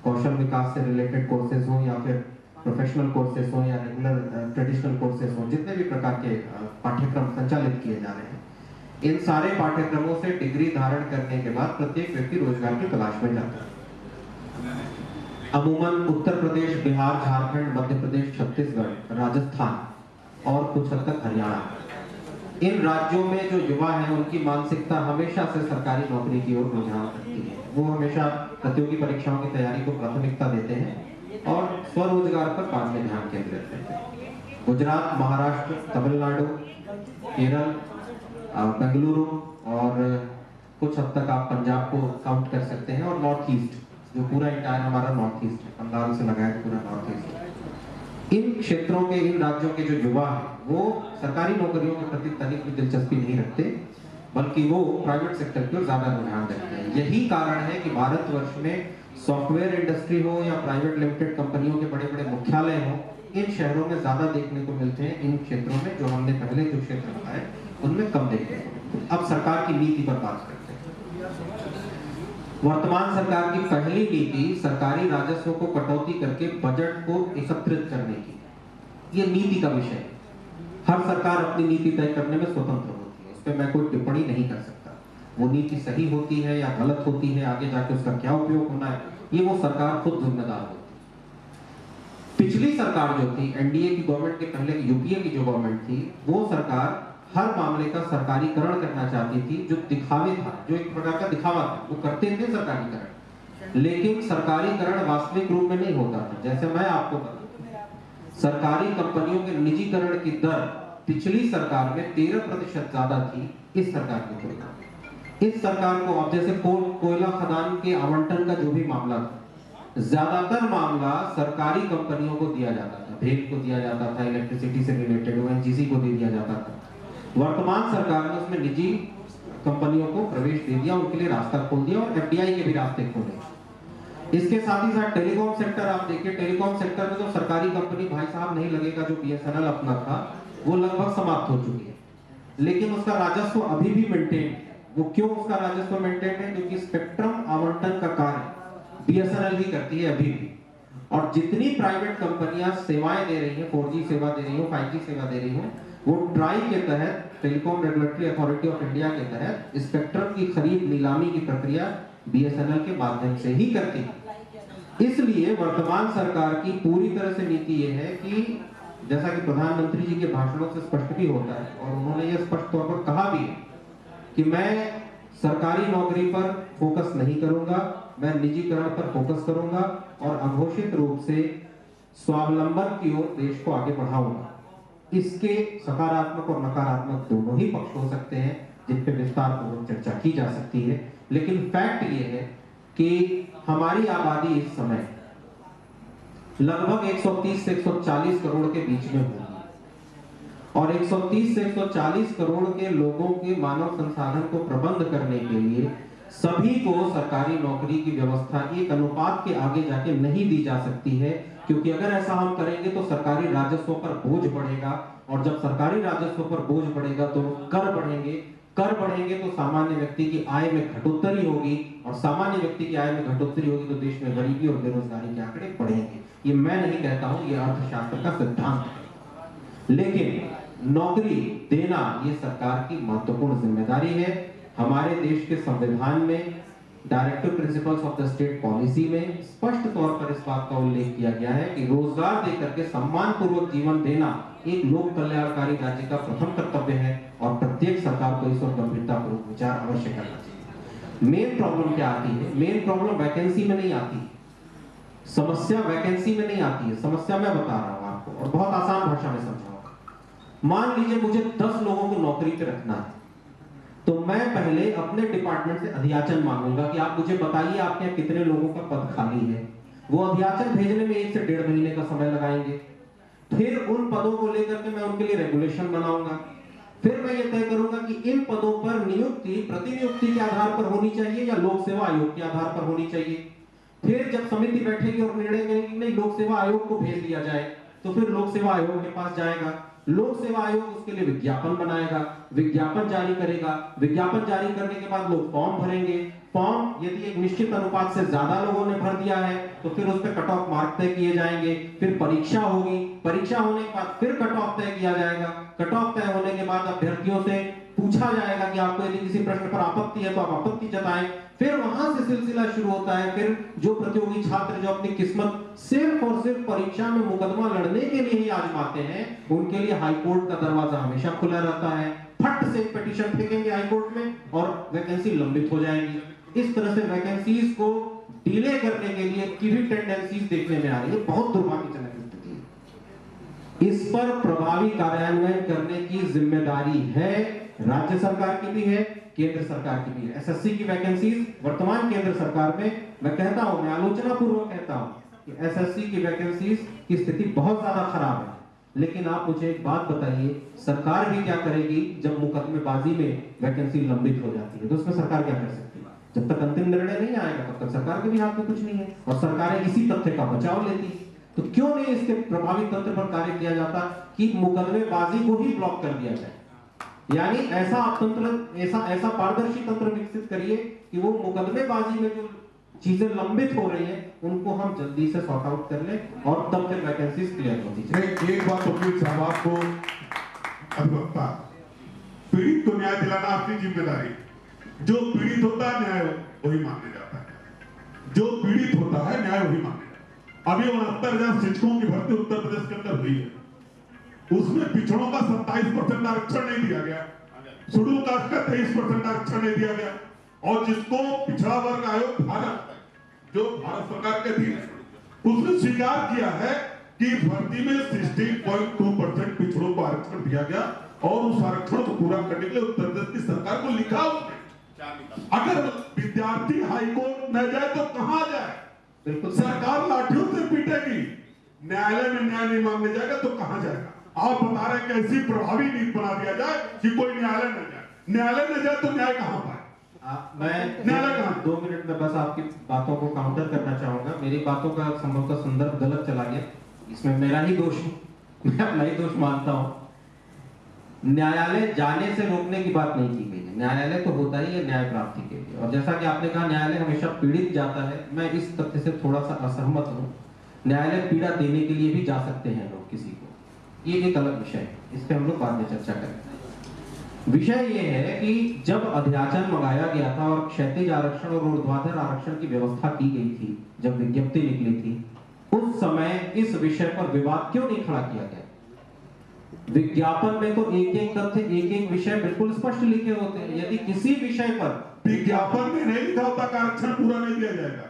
Speaker 6: कौशल विकास से रिलेटेड कोर्सेज हो या फिर प्रोफेशनल कोर्सेज हो या रेगुलर ट्रेडिशनल कोर्सेज हो, जितने भी प्रकार के पाठ्यक्रम संचालित किए जा रहे हैं, इन सारे पाठ्यक्रमों से डिग्री धारण करने के बाद प्रत्येक व्यक्ति रोजगार की तलाश में जाता है। अमूमन उत्तर प्रदेश, बिहार, झारखंड, मध्य प्रदेश, छत्तीसगढ़, राजस्थान और कुछ हद तक हरियाणा, इन राज्यों में जो युवा हैं उनकी मानसिकता हमेशा से सरकारी नौकरी की ओर रुझान करती है। वो हमेशा प्रतियोगी परीक्षाओं की तैयारी को प्राथमिकता देते हैं और स्वरोजगार पर बाद में ध्यान केंद्रित करते हैं। गुजरात, महाराष्ट्र, तमिलनाडु, केरल, बेंगलुरु और कुछ हद तक आप पंजाब को काउंट कर सकते हैं और नॉर्थ ईस्ट, जो पूरा इंटायर हमारा नॉर्थ ईस्ट है, बंगाल से लगाए तो पूरा नॉर्थ ईस्ट है। इन क्षेत्रों के, इन राज्यों के जो युवा हैं वो सरकारी नौकरियों के प्रति तनिक भी दिलचस्पी नहीं रखते, बल्कि वो प्राइवेट सेक्टर की ओर ज्यादा रुझान रखते हैं। यही कारण है कि भारतवर्ष में सॉफ्टवेयर इंडस्ट्री हो या प्राइवेट लिमिटेड कंपनियों के बड़े बड़े मुख्यालय हो, इन शहरों में ज्यादा देखने को मिलते हैं। इन क्षेत्रों में जो हमने पहले जो क्षेत्र बताए उनमें कम देखने को मिलते हैं। अब सरकार की नीति पर बात करते हैं। वर्तमान सरकार की पहली नीति सरकारी राजस्व को कटौती करके बजट को एकत्रित करने की, ये नीति का विषय है। हर सरकार अपनी नीति तय करने में स्वतंत्र होती है, उस पर मैं कोई टिप्पणी नहीं कर सकता। वो नीति सही होती है या गलत होती है, आगे जाके उसका क्या उपयोग होना है, ये वो सरकार खुद जिम्मेदार होती है। पिछली सरकार जो थी, एनडीए की गवर्नमेंट के पहले यूपीए की जो गवर्नमेंट थी, वो सरकार हर मामले का सरकारीकरण करना चाहती थी, जो दिखावे था, जो एक प्रकार का दिखावा था, वो करते थे सरकारीकरण, लेकिन सरकारीकरण वास्तविक रूप में नहीं होता था। जैसे मैं आपको बताऊं, सरकारी कंपनियों के निजीकरण की दर पिछली सरकार में 13% ज्यादा थी इस सरकार की तुलना में। इस सरकार को, अब जैसे कोयला खदान के आवंटन का जो भी मामला था, ज्यादातर मामला सरकारी कंपनियों को दिया जाता था, भेल को दिया जाता था, इलेक्ट्रिसिटी से रिलेटेड ओएनजीसी को दे दिया जाता था। वर्तमान सरकार ने उसमें निजी कंपनियों को प्रवेश दे दिया, उनके लिए रास्ता खोल दिया और एफडीआई के भी रास्ते खोले। इसके साथ ही साथ टेलीकॉम सेक्टर आप देखिए, टेलीकॉम सेक्टर में तो सरकारी कंपनी भाई साहब नहीं लगेगा, जो बीएसएनएल अपना था वो लगभग समाप्त हो चुकी है, लेकिन उसका राजस्व अभी भी मेंटेन है। वो क्यों उसका राजस्व मेंटेन है? क्योंकि स्पेक्ट्रम आवंटन का कार्य बीएसएनएल ही करती है अभी भी। और जितनी प्राइवेट कंपनियां सेवाएं दे रही हैं, 4G सेवा दे रही हो, 5G सेवा दे रही हो, वो ट्राई के तहत, telecom regulatory authority of India के तहत स्पेक्ट्रम की खरीद नीलामी की प्रक्रिया बीएसएनएल के माध्यम से ही करती है। इसलिए वर्तमान सरकार की पूरी तरह से नीति ये है कि जैसा कि प्रधानमंत्री जी के भाषणों से स्पष्ट भी होता है और उन्होंने ये स्पष्ट तौर पर कहा भी है कि मैं सरकारी नौकरी पर फोकस नहीं करूंगा, मैं निजीकरण पर फोकस करूंगा और अघोषित रूप से स्वावलंबन की ओर देश को आगे बढ़ाऊंगा। इसके सकारात्मक और नकारात्मक दोनों ही पक्ष हो सकते हैं, जिन पे विस्तार पूर्वक चर्चा की जा सकती है, लेकिन फैक्ट ये है कि हमारी आबादी इस समय लगभग 130 से 140 करोड़ के बीच में होगी और 130 से 140 करोड़ के लोगों के मानव संसाधन को प्रबंध करने के लिए सभी को सरकारी नौकरी की व्यवस्था एक अनुपात के आगे जाके नहीं दी जा सकती है, क्योंकि अगर ऐसा हम करेंगे तो सरकारी राजस्व पर बोझ बढ़ेगा और जब सरकारी राजस्व पर बोझ बढ़ेगा तो कर बढ़ेंगे तो सामान्य व्यक्ति की आय में घटोत्तरी होगी और सामान्य व्यक्ति की आय में घटोत्तरी होगी तो देश में गरीबी और बेरोजगारी के आंकड़े बढ़ेंगे। ये मैं नहीं कहता हूं, ये अर्थशास्त्र का सिद्धांत है। लेकिन नौकरी देना ये सरकार की महत्वपूर्ण जिम्मेदारी है। हमारे देश के संविधान में directive principles of the state policy में स्पष्ट तौर पर इस बात का उल्लेख किया गया है कि रोजगार देकर के सम्मानपूर्वक जीवन देना एक लोक कल्याणकारी राज्य का प्रथम कर्तव्य है और प्रत्येक सरकार को इस पर गंभीरतापूर्वक विचार अवश्य करना चाहिए। मेन प्रॉब्लम क्या आती है? मेन प्रॉब्लम वैकेंसी में नहीं आती, समस्या वैकेंसी में नहीं आती है। समस्या मैं बता रहा हूं आपको और बहुत आसान भाषा में समझाऊंगा। मान लीजिए मुझे 10 लोगों को नौकरी पे रखना है, तो मैं पहले अपने डिपार्टमेंट से अधियाचन मांगूंगा कि आप मुझे बताइए आपके यहाँ कितने लोगों का पद खाली है। वो अधियाचन भेजने में 1 से 1.5 महीने का समय लगाएंगे। फिर उन पदों को लेकर के मैं उनके लिए रेगुलेशन बनाऊंगा। फिर मैं ये तय करूंगा कि इन पदों पर नियुक्ति प्रतिनियुक्ति के आधार पर होनी चाहिए या लोक सेवा आयोग के आधार पर होनी चाहिए। फिर जब समिति बैठेगी और निर्णय करेगी नहीं लोक सेवा आयोग को भेज दिया जाए, तो फिर लोक सेवा आयोग के पास जाएगा। लोक सेवा आयोग उसके लिए विज्ञापन बनाएगा, विज्ञापन जारी करेगा। विज्ञापन जारी करने के बाद लोग फॉर्म भरेंगे। फॉर्म यदि एक निश्चित अनुपात से ज्यादा लोगों ने भर दिया है तो फिर उस पर कट ऑफ मार्क तय किए जाएंगे। फिर परीक्षा होगी, परीक्षा होने के बाद फिर कट ऑफ तय किया जाएगा। कट ऑफ तय होने के बाद अभ्यर्थियों से पूछा जाएगा कि आपको यदि किसी प्रश्न पर आपत्ति है तो आप आपत्ति जताएं। फिर वहां से सिलसिला शुरू होता है। फिर जो प्रतियोगी छात्र जो अपनी किस्मत सिर्फ और सिर्फ परीक्षा में मुकदमा लड़ने के लिए ही आजमाते हैं, उनके लिए हाई कोर्ट का दरवाजा हमेशा खुला रहता है। फट से पिटीशन फेंकेंगे हाई कोर्ट में और वैकेंसी लंबित हो जाएगी। इस तरह से वैकेंसीज को डिले करने के लिए की भी टेंडेंसीज देखने में आ रही है। बहुत दुर्भाग्यजनक स्थिति है। इस पर प्रभावी कार्यान्वयन करने की जिम्मेदारी है राज्य सरकार की भी है, केंद्र सरकार की भी है। एसएससी की वैकेंसीज वर्तमान केंद्र सरकार में, मैं कहता हूं, मैं आलोचना पूर्वक कहता हूं कि एसएससी की वैकेंसीज की स्थिति बहुत ज्यादा खराब है। लेकिन आप मुझे एक बात बताइए, सरकार भी क्या करेगी जब मुकदमेबाजी में वैकेंसी लंबित हो जाती है? तो उसमें सरकार क्या कर सकती है? जब तक अंतिम निर्णय नहीं आएगा तब तक सरकार के भी हाथ में कुछ नहीं है और सरकारें इसी तथ्य का बचाव लेती है। तो क्यों नहीं इसके प्रभावी तंत्र पर कार्य किया जाता कि मुकदमेबाजी को ही ब्लॉक कर दिया जाए? यानी ऐसा तंत्र, ऐसा पारदर्शी तंत्र विकसित करिए कि वो मुकदमेबाजी में जो चीजें लंबित हो रही हैं उनको हम जल्दी से सॉर्ट आउट कर लें और तब फिर वैकेंसीज क्लियर होती है।
Speaker 3: एक बात वकील साहब आपको अधिवक्ता, पीड़ित को न्याय दिलाना आपकी जिम्मेदारी। जो पीड़ित होता है न्याय वही मांगने जाता है, जो पीड़ित होता है न्याय वही मांगने जाता है। अभी 69,000 शिक्षकों की भर्ती उत्तर प्रदेश के अंदर हुई है, उसमें पिछड़ों का 27% आरक्षण नहीं दिया गया, शेड्यूल कास्ट का 23% आरक्षण नहीं दिया गया। और जिसको पिछड़ा वर्ग आयोग भारत, जो भारत सरकार के अधीन है, उसने स्वीकार किया है कि भर्ती में 16.2% पिछड़ों को आरक्षण दिया गया और उस आरक्षण को पूरा करने के लिए उत्तर प्रदेश की सरकार को लिखा उसने। अगर विद्यार्थी हाईकोर्ट न जाए तो कहां जाए? बिल्कुल, सरकार लाठियों से पीटेगी, न्यायालय में न्याय नहीं मांगने जाएगा तो कहां जाएगा? आप बता रहे कैसी प्रभावी नीति बना दिया जाए कि कोई न्यायालय न जाए। न्यायालय न जाए तो न्याय कहां पाए?
Speaker 6: मैं 2 मिनट में बस आपकी बातों को काउंटर करना चाहूंगा। मेरी बातों का संभवतः संदर्भ गलत चला गया, इसमें मेरा ही दोष है, मैं अपना ही दोष मानता हूं। न्यायालय जाने से रोकने की बात नहीं की गई है। न्यायालय तो होता ही है न्याय प्राप्ति के लिए, और जैसा कि आपने कहा न्यायालय हमेशा पीड़ित जाता है, मैं इस तथ्य से थोड़ा सा असहमत हूँ। न्यायालय पीड़ा देने के लिए भी जा सकते हैं लोग किसी को, ये एक अलग विषय है, इस पे हम लोग बाद में चर्चा करेंगे। विषय ये है कि जब अध्याचन मंगाया गया था और क्षैतिज आरक्षण और ऊर्ध्वाधर आरक्षण की व्यवस्था की गई थी, जब विज्ञप्ति निकली थी, उस समय इस विषय पर विवाद क्यों नहीं खड़ा किया गया? विज्ञापन में तो एक-एक तथ्य, एक-एक विषय बिल्कुल स्पष्ट लिखे होते हैं। यदि किसी विषय पर
Speaker 3: विज्ञापन में नहीं लिखा होता कि आरक्षण पूरा नहीं दिया जाएगा,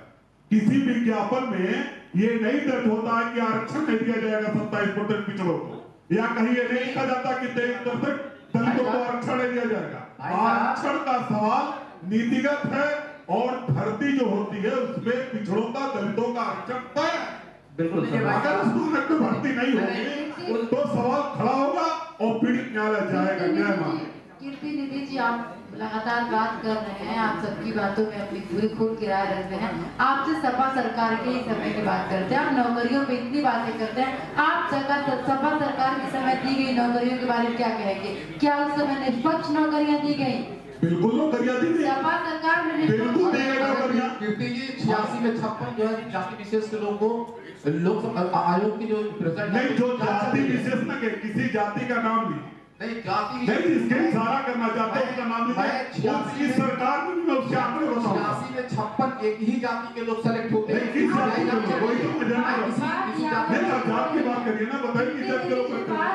Speaker 3: किसी विज्ञापन में ये नहीं दर्ज होता है कि आरक्षण नहीं दिया जाएगा 27% पिछड़ों को, या कहीं ये नहीं लिखा जाता कि 23% दलितों को आरक्षण नहीं दिया जाएगा। आरक्षण का सवाल नीतिगत है और भर्ती जो होती है उसमें पिछड़ों का, दलितों का आरक्षण तय है।
Speaker 6: बिल्कुल,
Speaker 3: अगर उस में भर्ती नहीं होगी तो सवाल खड़ा होगा और पीड़ित न्यायालय जाएगा न्याय मांगे।
Speaker 2: कीर्ति निधि जी, आप लगातार बात कर रहे हैं, आप सबकी बातों में अपनी पूरी खुद की राय रख रहे हैं। आपसे सपा सरकार के ही समय की बात करते हैं, आप नौकरियों पे इतनी बातें करते हैं। आप सपा सरकार के समय दी गई नौकरियों के बारे में क्या कहेंगे? क्या उस समय निष्पक्ष नौकरियां दी गई?
Speaker 3: बिल्कुल नौकरियां दी गई,
Speaker 2: सपा सरकार में
Speaker 3: बिल्कुल दी गई नौकरियां।
Speaker 5: कीर्ति जी 86 में 56 जो है जाति विशेष के लोगों को लोक आयोग की जो प्रेसिडेंट
Speaker 3: नहीं, जो जाति विशेष न के किसी जाति का नाम नहीं,
Speaker 5: नहीं जाति
Speaker 3: नहीं जिसके इशारा करना चाहते हैं उसका मान लीजिए
Speaker 5: मैं 86
Speaker 3: उसकी सरकार में भी मैं उसके आंकड़े बताऊंगा।
Speaker 5: 86 में 56 एक ही जाति के लोग सेलेक्ट होते हैं।
Speaker 3: किस जाति के लोग? वही तो मैं जान रहा हूं।
Speaker 5: किसी जाति
Speaker 3: नहीं, आप जात की बात करिए ना, बताइए किस जात के लोग करते हैं।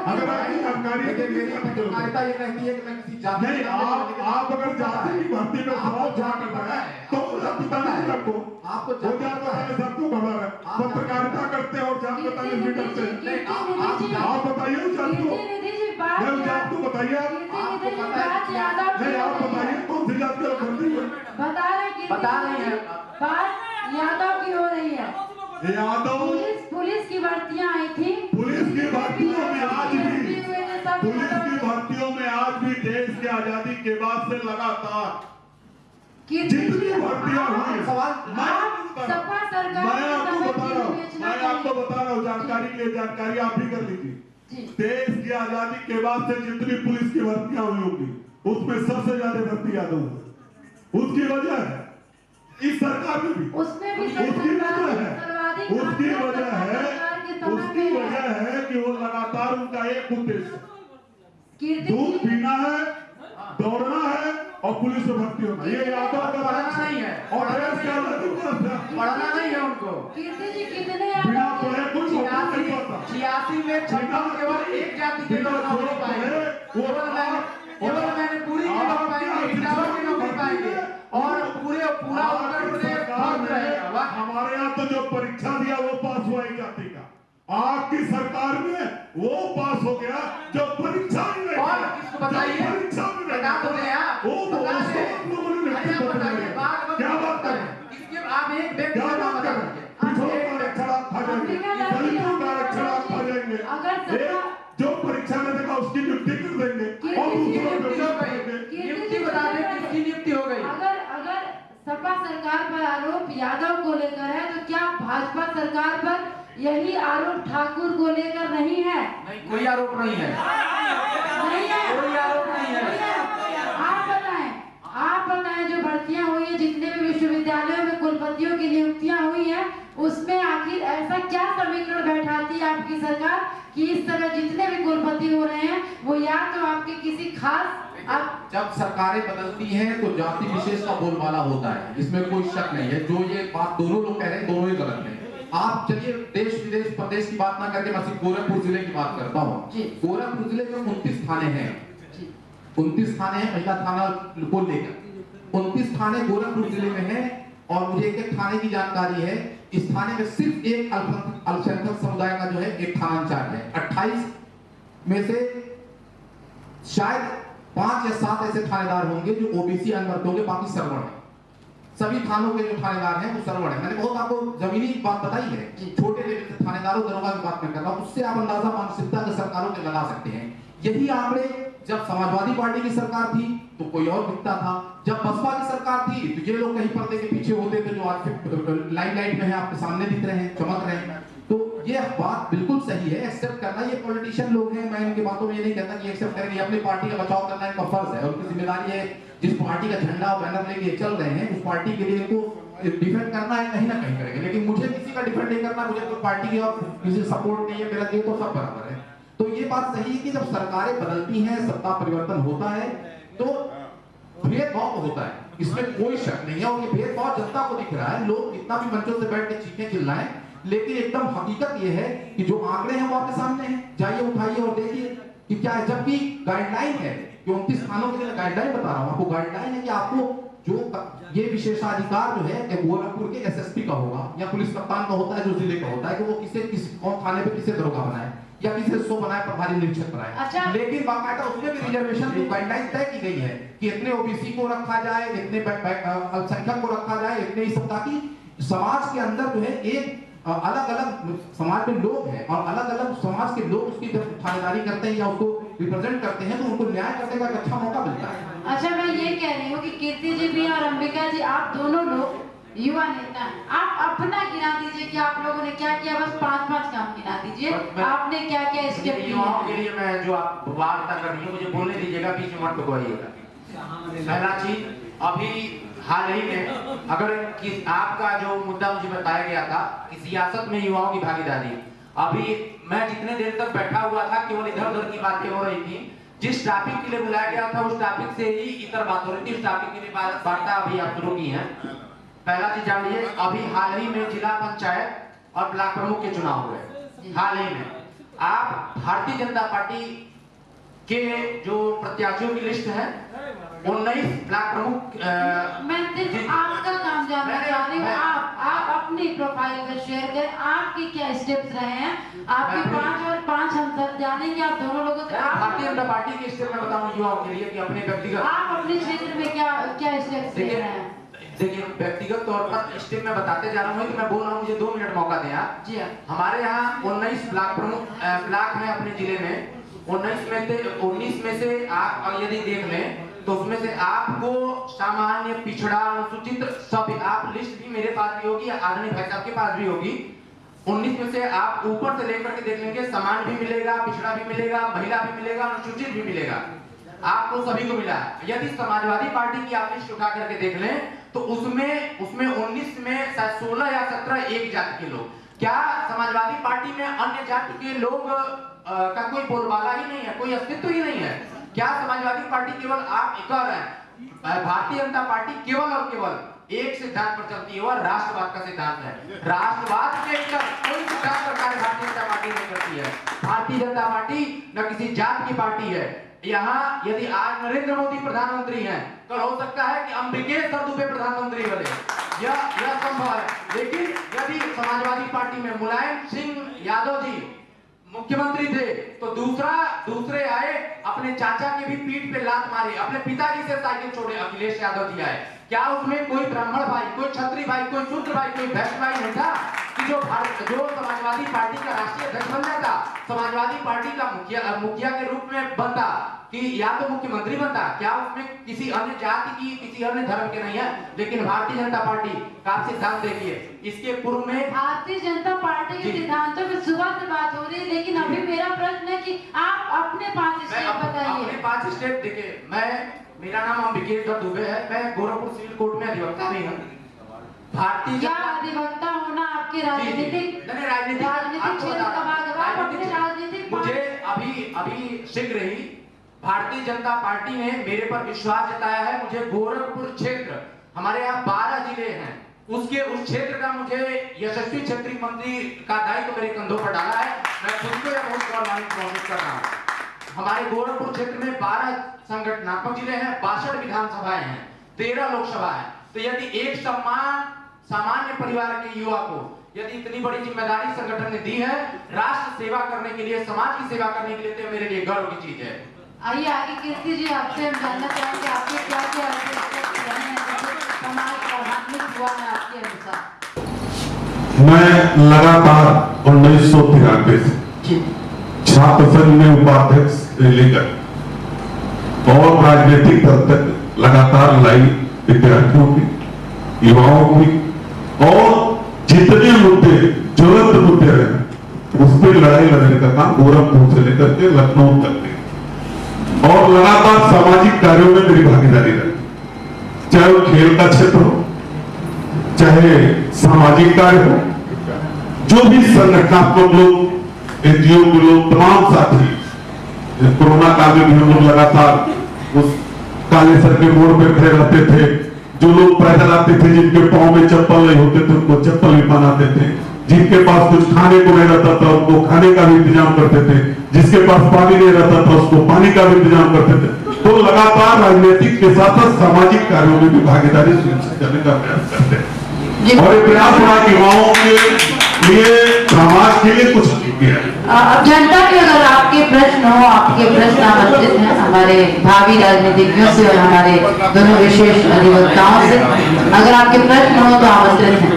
Speaker 3: अगर आपकी जानकारी है तो
Speaker 5: मेरी पत्रकारिता ये कहती है कि मैं किसी जाति
Speaker 3: नहीं, आप अगर जाति की भर्ती में सवाल जहाँ करता है तो जात बताना है आपको।
Speaker 5: आपको
Speaker 3: वो जात बताने से आपको खबर है, पत्रकारिता करते हैं और जात बताने से डरते हैं। आप बताइए उस जात को, नहीं उस जात को बताइए आप। नहीं, आप बताइए कौन सी जात के लोग भर्ती हुए?
Speaker 2: बता रहे हैं बात यादव की हो रही है।
Speaker 3: यादव
Speaker 2: पुलिस की भर्तियां आई थी।
Speaker 3: पुलिस की भर्तियों में आज भी देश की आजादी के बाद से लगातार जितनी भर्तियां हुई हैं, मैं आपको बता रहा हूँ जानकारी के लिए, जानकारी आप भी कर लीजिए। देश की आजादी के बाद से जितनी पुलिस की भर्तियां हुई होंगी उसमें सबसे ज्यादा भर्ती यादव हुई। उसकी वजह है इस सरकार में भी,
Speaker 2: उसमें भी
Speaker 3: उसकी वजह है कि वो लगातार उनका एक उद्देश्य दूध पीना है, दौड़ना है और पुलिस में भर्ती होना। ये यादव का
Speaker 5: पढ़ना नहीं है
Speaker 3: और देश के
Speaker 5: पढ़ना नहीं है उनको।
Speaker 3: बिना पढ़े कुछ होता नहीं पड़ता।
Speaker 5: 86 में 56 केवल एक जाति के लोग नौकरी पाएंगे। केवल मैंने पूरी की नौकरी पाएंगे, इटावा की नौकरी पाएंगे और पूरा उत्तर प्रदेश बंद रहेगा।
Speaker 3: हमारे यहाँ तो जो परीक्षा दिया वो पास हुआ एक जाति का, आपकी सरकार में वो पास हो गया जो परीक्षा में
Speaker 5: और किसको बताइए,
Speaker 3: परीक्षा में
Speaker 5: बता दो आप
Speaker 3: क्या बात करें,
Speaker 5: आप एक व्यक्ति
Speaker 3: क्या बात करें, पिछड़ों का आरक्षण आप खा जाएंगे, दलितों का आरक्षण आप खा जाएंगे, जो परीक्षा में देखा उसकी नियुक्ति कर देंगे और
Speaker 5: नियुक्ति बता दें किसकी नियुक्ति हो गई।
Speaker 2: अगर सपा सरकार पर आरोप यादव को लेकर है तो क्या भाजपा सरकार पर यही आरोप ठाकुर को लेकर नहीं है?
Speaker 5: नहीं, कोई आरोप नहीं है,
Speaker 2: नहीं है,
Speaker 5: कोई आरोप नहीं है।
Speaker 2: आप बताएं जो भर्तियां हुई है, जितने भी विश्वविद्यालयों में कुलपतियों की नियुक्तियां हुई हैं, उसमें आखिर ऐसा क्या समीकरण बैठाती है आपकी सरकार कि इस तरह जितने भी कुलपति हो रहे हैं वो या तो आपके किसी खास
Speaker 5: जब सरकारें बदलती हैं तो जाति विशेष का बोलबाला होता है, इसमें कोई शक नहीं है। जो ये बात दोनों लोग कह रहे हैं दोनों ही गलत हैं। आप चलिए देश विदेश प्रदेश की बात ना करके मैं सिर्फ गोरखपुर जिले की बात करता हूँ। गोरखपुर जिले में 29 थाने हैं, 29 थाने हैं महिला थाना को लेकर, 29 थाने गोरखपुर जिले में हैं। और मुझे एक थाने की जानकारी है, इस थाने में सिर्फ एक अल्पसंख्यक समुदाय का जो है एक थाना इंचार्ज है। 28 में से शायद 5 या 7 ऐसे थानेदार होंगे जो ओबीसी अनवर्ग होंगे, बाकी सर्वण है। सभी थानों के जो थानेदार हैं वो सर्वण है। मैंने बहुत आपको जमीनी बात बताई है, छोटे लेवल से थानेदारों दरोगा की बात मैं कर रहा हूं, उससे आप अंदाजा मानसिकता के सरकारों के लगा सकते हैं। यही आंकड़े जब समाजवादी पार्टी की सरकार थी तो कोई और दिखता था, जब बसपा की सरकार थी तो ये लोग कहीं पर्दे के पीछे होते थे जो आज लाइमलाइट में है, आपके सामने दिख रहे हैं, चमक रहे हैं। तो ये बात बिल्कुल सही है, एक्सेप्ट करना। ये पॉलिटिशियन लोग हैं, मैं इनकी बातों में ये नहीं कहता कि एक्सेप्ट करेंगे, अपनी पार्टी का बचाव करना इनका फर्ज है और उनकी जिम्मेदारी है। जिस पार्टी का झंडा और बैनर लेके चल रहे हैं उस पार्टी के लिए इनको डिफेंड करना है, कहीं ना कहीं करेंगे। लेकिन मुझे किसी का डिफेंड नहीं करना, मुझे कोई पार्टी की और किसी सपोर्ट नहीं है, मेरा ये तो सब बराबर है। तो ये बात सही है कि जब सरकारें बदलती हैं, सत्ता परिवर्तन होता है तो भेदभाव होता है, इसमें कोई शक नहीं है। और ये भेदभाव जनता को दिख रहा है, लोग कितना भी मंचों से बैठ के चीखें चिल्लाएं, लेकिन एकदम हकीकत ये है कि जो आंकड़े हैं वो आपके सामने हैं, जाइए उठाइए और देखिए कि क्या है। जबकि गाइडलाइन है, 29 थानों के लिए गाइडलाइन बता रहा हूं आपको, गाइडलाइन है कि आपको जो ये विशेषाधिकार जो है गोरखपुर के एसएसपी का होगा या पुलिस कप्तान का होता है जो जिले का होता है कि वो कौन थाने पे किसे दरोगा बनाए या किसे 100 बनाए, प्रभारी निरीक्षक बनाए।
Speaker 2: अच्छा।
Speaker 3: लेकिन बाकायदा उसमें भी रिजर्वेशन की गाइडलाइन तय की गई है कि इतने ओबीसी को रखा जाए, इतने अल्पसंख्यक को रखा जाए, इतने इस सब, ताकि समाज के अंदर जो है एक अलग अलग समाज में लोग हैं और अलग अलग समाज के लोग उसकी जब थानेदारी करते हैं या उसको रिप्रेजेंट करते हैं तो उनको न्याय करने का एक अच्छा मौका मिलता है।
Speaker 2: अच्छा, मैं ये कह रही हूँ कि कीर्ति जी भी और अंबिका जी, आप दोनों लोग युवा नेता हैं, आप अपना गिना दीजिए कि आप लोगों ने क्या किया, बस 5-5 काम गिना दीजिए, आपने क्या क्या स्टेप लिए।
Speaker 1: युवाओं के लिए मैं जो आप वार्ता कर रही हूँ मुझे बोलने दीजिएगा, बीच में मत टोकवाइएगा। पहला चीज, अभी हाल ही में अगर आपका जो मुद्दा मुझे बताया गया था कि सियासत में युवाओं की भागीदारी, अभी मैं जितने देर तक बैठा हुआ था केवल इधर उधर की बातें हो रही थी,
Speaker 5: जिस टॉपिक के लिए बुलाया गया था उस टॉपिक से ही इतर बात हो रही थी। उस टॉपिक के लिए वार्ता अभी आप शुरू की है। पहला चीज जान लीजिए, अभी हाल ही में जिला पंचायत और ब्लॉक प्रमुख के चुनाव हुए। हाल ही में आप भारतीय जनता पार्टी के जो प्रत्याशियों की लिस्ट है 19 ब्लॉक प्रमुख
Speaker 2: मैं सिर्फ आपका काम जानना चाह रही हूँ। आप अपनी प्रोफाइल पर शेयर करें, आपके क्या स्टेप्स रहे हैं, आपके 5 और 5 हम सब जानेंगे। आप दोनों लोगों से
Speaker 5: भारतीय जनता पार्टी के स्टेप में बताऊं युवाओं के लिए कि अपने व्यक्तिगत
Speaker 2: आप अपने क्षेत्र में क्या स्टेप्स ले रहे हैं।
Speaker 5: देखिए व्यक्तिगत तौर पर स्टेप में बताते जा रहा हूँ कि मैं बोल रहा हूँ, मुझे 2 मिनट मौका दें आप।
Speaker 2: जी हाँ।
Speaker 5: हमारे यहाँ 19 ब्लॉक प्रमुख ब्लॉक है अपने जिले में। 19 में से आप यदि देख लें तो उसमें से आपको सामान्य, पिछड़ा, अनुसूचित सब आप लिस्ट भी मेरे पास भी होगी, आदरणीय भाई साहब के पास भी होगी। 19 में से आप ऊपर से लेकर के देख लेंगे, समान भी मिलेगा, पिछड़ा भी मिलेगा, महिला भी मिलेगा, अनुसूचित भी मिलेगा, आपको सभी को मिला। यदि समाजवादी पार्टी की आप लिस्ट उठा करके देख लें तो उसमें 19 में 16 या 17 एक जाति के लोग। क्या समाजवादी पार्टी में अन्य जाति के लोग का कोई बोलबाला ही नहीं है, कोई अस्तित्व ही नहीं है? क्या समाजवादी पार्टी केवल आप एक और है? भारतीय जनता पार्टी केवल और केवल एक सिद्धांत पर चलती है, वह राष्ट्रवाद का सिद्धांत है। राष्ट्रवाद के कोई सिद्धांत सरकार भारतीय जनता पार्टी नहीं करती है। भारतीय जनता पार्टी न किसी जात की पार्टी है। यहाँ यदि आज नरेंद्र मोदी प्रधानमंत्री हैं, कल हो सकता है कि अम्बिकेश सर दुबे प्रधानमंत्री बने, यह संभव है। लेकिन यदि समाजवादी पार्टी में मुलायम सिंह यादव जी मुख्यमंत्री थे तो दूसरे आए, अपने चाचा के भी पीठ पे लात मारे, अपने पिताजी से साइकिल छोड़े, अखिलेश यादव जी आए। क्या उसमें कोई ब्राह्मण भाई, कोई क्षत्रिय भाई, कोई शूद्र भाई, कोई वैश्य भाई नहीं था कि जो समाजवादी पार्टी का राष्ट्रीय अध्यक्ष बन जाता, समाजवादी पार्टी का मुखिया के रूप में बनता, कि या तो मुख्यमंत्री बनता? क्या उसमें किसी अन्य जाति की, किसी अन्य धर्म के नहीं है? लेकिन भारतीय जनता पार्टी का सिद्धांत देखिए, इसके पूर्व में
Speaker 2: भारतीय जनता पार्टी के सिद्धांतों में सुबह से बात हो रही है, लेकिन अभी मेरा प्रश्न है कि आप अपने 5 स्टेप बताइए।
Speaker 5: अपने 5 स्टेप देखिए, मेरा नाम अम्बिकेश दुबे है, मैं गोरखपुर सिविल कोर्ट में अधिवक्ता भी हूँ। भारतीय
Speaker 2: क्या अधिवक्ता होना आपके राजनीतिक
Speaker 5: मुझे अभी शीघ्र ही भारतीय जनता पार्टी ने मेरे पर विश्वास जताया है। मुझे गोरखपुर क्षेत्र, हमारे यहाँ 12 जिले हैं, उस क्षेत्र का मुझे यशस्वी क्षेत्रीय मंत्री का दायित्व मेरे कंधों पर डाला है। मैं खुद को यह बहुत गौरवान्वित महसूस कर रहा हूँ। हमारे गोरखपुर क्षेत्र में 12 संगठनात्मक जिले हैं, 62 विधानसभाएं हैं, 13 लोकसभा है। तो यदि एक सामान्य परिवार के युवा को यदि इतनी बड़ी जिम्मेदारी संगठन ने दी है राष्ट्र सेवा करने के लिए, समाज की सेवा करने के लिए, तो मेरे लिए गर्व की चीज है।
Speaker 2: आइए आगे कीर्ति जी, आपसे हम जानना चाहेंगे आपके क्या समाज प्रभावित हुआ है आपके अनुसार।
Speaker 3: मैं लगातार 1993 से छात्र संघ में उपाध्यक्ष से लेकर और राजनीतिक दल तक लगातार लड़ाई विद्यार्थियों की, युवाओं की, और जितने मुद्दे ज्वलंत मुद्दे रहे उस पर लड़ाई लड़ने का काम गोरखपुर से लेकर के लखनऊ तक है। और लगातार सामाजिक कार्यों में मेरी भागीदारी रही, चाहे वो खेल का क्षेत्र हो, चाहे सामाजिक कार्य हो, जो भी संगठनात्मक लोग, एनजीओ के लोग, तमाम साथी। कोरोना काल में भी हम लोग लगातार उस काले सर के मोड़ पे खड़े रहते थे। जो लोग पैदल आते थे, जिनके पांव में चप्पल नहीं होते थे, उनको चप्पल भी पहनाते थे। जिनके पास कुछ खाने को नहीं रहता था उनको खाने का भी इंतजाम करते थे। जिसके पास पानी नहीं रहता था उसको पानी का भी इंतजाम करते थे। तो लगातार राजनीतिक के साथ साथ सामाजिक कार्यों में भी भागीदारी सुनिश्चित करने का प्रयास करते हैं। और ये प्रयास हुआ युवाओं के लिए, समाज के लिए कुछ किया।
Speaker 2: अब जनता के अगर आपके प्रश्न हो, आपके प्रश्न आमंत्रित हैं हमारे भावी राजनीतिज्ञों से और हमारे दोनों विशेष अधिवक्ताओं से। अगर आपके प्रश्न हो तो आमंत्रित हैं।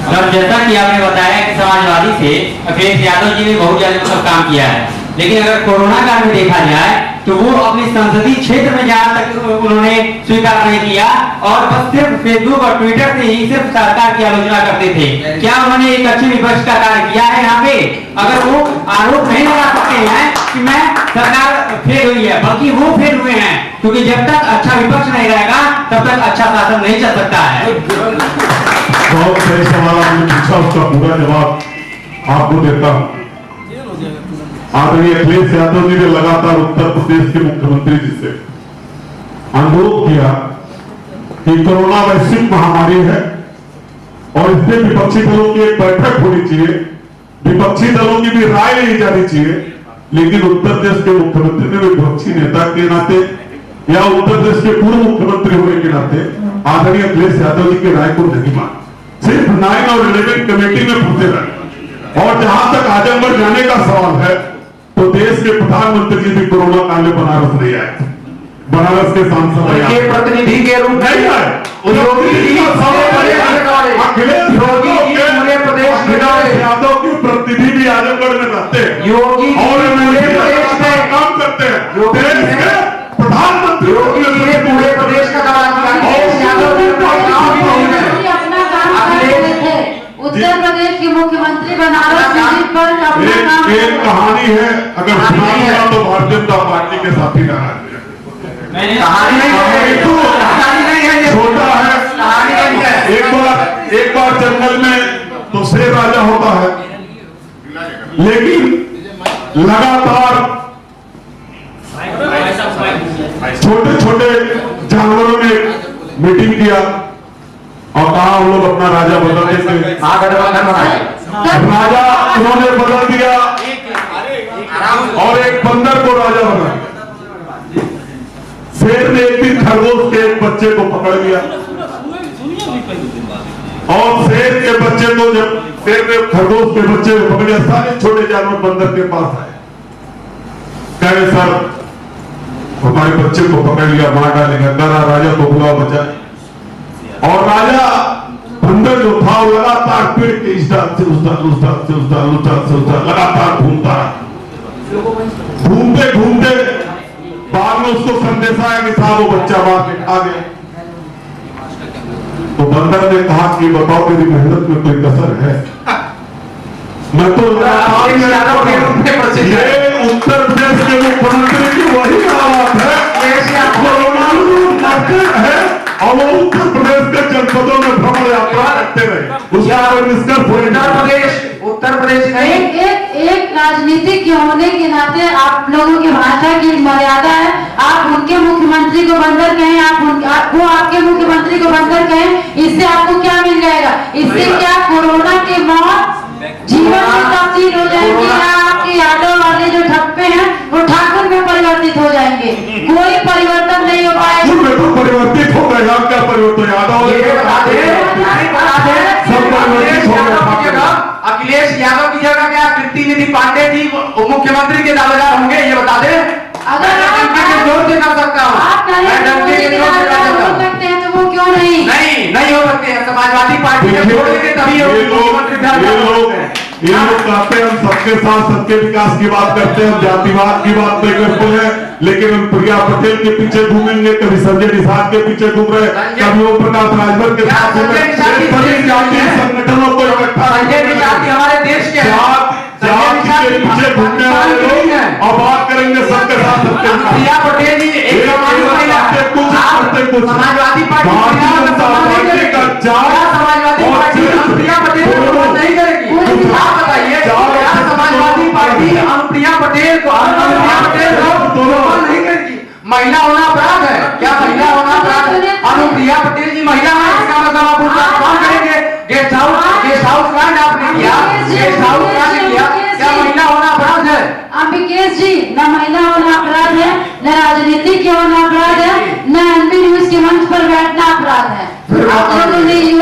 Speaker 7: और जैसा कि आपने बताया कि समाजवादी से अखिलेश यादव जी ने बहुत ज्यादा काम किया है, लेकिन अगर कोरोना काल में देखा जाए तो वो अपने संसदीय क्षेत्र में जहाँ तक उन्होंने स्वीकार नहीं किया और बस सिर्फ फेसबुक और ट्विटर से ही सिर्फ सरकार की आलोचना करते थे। क्या उन्होंने एक अच्छी विपक्ष का कार्य किया है यहाँ पे? अगर वो आरोप नहीं लगा सकते हैं कि मैं सरकार फेल हुई है, बल्कि वो फेल हुए हैं, क्योंकि जब तक अच्छा विपक्ष नहीं रहेगा तब तक अच्छा शासन नहीं चल सकता है।
Speaker 3: बहुत सही सवाल आपने पूछा, उसका पूरा जवाब आपको देता हूं। आदरणीय अखिलेश यादव जी ने लगातार उत्तर प्रदेश के मुख्यमंत्री जी से अनुरोध किया कि कोरोना वैश्विक महामारी है और इसमें विपक्षी दलों की एक बैठक होनी चाहिए, विपक्षी दलों की भी राय ली जानी चाहिए। लेकिन उत्तर प्रदेश के मुख्यमंत्री ने विपक्षी नेता के नाते या उत्तर प्रदेश के पूर्व मुख्यमंत्री होने के नाते आदरणीय अखिलेश यादव जी की राय को नहीं माना, सिर्फ 9 और 11 कमेटी में फंसे रहे। और जहां तक आजमगढ़ जाने का सवाल है तो देश के प्रधानमंत्री जी भी कोरोना काल में बनारस नहीं आए, बनारस के सांसद
Speaker 7: के प्रतिनिधि के रूप में
Speaker 3: नहीं आए। अखिलेश यादव के प्रतिनिधि भी आजमगढ़ में रहते हैं
Speaker 7: योगी
Speaker 3: और काम करते हैं। देश के प्रधानमंत्री
Speaker 7: पूरे प्रदेश का
Speaker 2: अपना काम कर रहे थे। उत्तर प्रदेश के मुख्यमंत्री बनारस विजिट पर अपना काम
Speaker 3: एक कहानी है, अगर सुनाऊंगा तो भारतीय जनता पार्टी के साथी नाराज है। छोटा है, एक बार जंगल में तो शेर राजा होता है, लेकिन लगातार छोटे छोटे जानवरों ने मीटिंग किया और कहा हम लोग अपना राजा बदल देंगे। राजा उन्होंने बदल दिया और एक बंदर को राजा बना। शेर ने एक दिन खरगोश के एक बच्चे को पकड़ लिया और शेर के बच्चे को जब शेर ने खरगोश के बच्चे को पकड़ लिया, सारे छोटे जानवर बंदर के पास आए, कहे सर हमारे बच्चे को पकड़ लिया, मार डालेगा, डरा राजा को बुला बचाए। और राजा बंदर जो था वो लगातार पेड़ के इस डाल से उस डाल, उस डाल से उस डाल, उस डाल से उस डाल लगातार घूमता रहा। घूमते घूमते बाद में उसको संदेश आया कि साहब वो बच्चा मार के खा गया। तो बंदर ने कहा कि बताओ मेरी मेहनत में कोई कसर है? मैं तो ये उत्तर प्रदेश के मुख्यमंत्री की वही बात है और वो उत्तर प्रदेश के जनपदों में भ्रमण यात्रा करते रहे। उसका
Speaker 7: उत्तर प्रदेश नहीं,
Speaker 2: एक राजनीतिक होने के नाते आप लोगों की भाषा की मर्यादा है। आप उनके मुख्यमंत्री को बंदर कहें, वो आपके मुख्यमंत्री को बंदर कहें, इससे आपको क्या मिल जाएगा? इससे क्या कोरोना के मौत जीवन में तब्दील हो जाएंगे या आपके यादव वाले जो ठप्पे हैं वो ठाकुर में परिवर्तित हो जाएंगे? कोई परिवर्तन नहीं हो पाएगा।
Speaker 3: तो परिवर्तित हो गए, आप क्या परिवर्तन? यादव
Speaker 7: अखिलेश यादव की जगह क्या कीर्ति निधि पांडे जी मुख्यमंत्री के दावेदार होंगे, ये बता दे।
Speaker 2: अगर
Speaker 7: जोर से कर सकता हूँ,
Speaker 2: हो सकते हैं तो वो क्यों नहीं
Speaker 7: हो सकते हैं। समाजवादी पार्टी के छोड़ेंगे तभी
Speaker 3: ये लोग कहते हैं हम सबके साथ सबके विकास की बात करते हैं, हम जातिवाद की बात नहीं करते हैं, लेकिन हम प्रिया पटेल के पीछे घूमेंगे, कभी संजय निषाद के पीछे घूम रहे, कभी ओम प्रकाश राजभर के साथ संगठनों को इकट्ठा
Speaker 7: हमारे देश के
Speaker 3: पीछे घूमने वाले लोग और बात करेंगे सबके साथ सबके
Speaker 7: प्रिया पटेल जी
Speaker 3: कुछ
Speaker 7: समाजवादी पार्टी
Speaker 3: का
Speaker 7: प्रिया पटेल नहीं करेगी। आप बताइए समाजवादी पार्टी अनुप्रिया पटेल को नहीं करेगी। महिला होना अपराध है क्या? महिला होना अपराध है? अनुप्रिया पटेल जी महिला है, इसका मतलब आप उनका कौन करेंगे? गेस्ट हाउस कांड आपने किया, गेस्ट हाउस कांड किया, क्या महिला होना अपराध है?
Speaker 2: अंबिकेश जी, न महिला होना अपराध है, न राजनीति के होना अपराध है, न एनबी न्यूज के मंच पर बैठना अपराध है। आप लोगों ने जी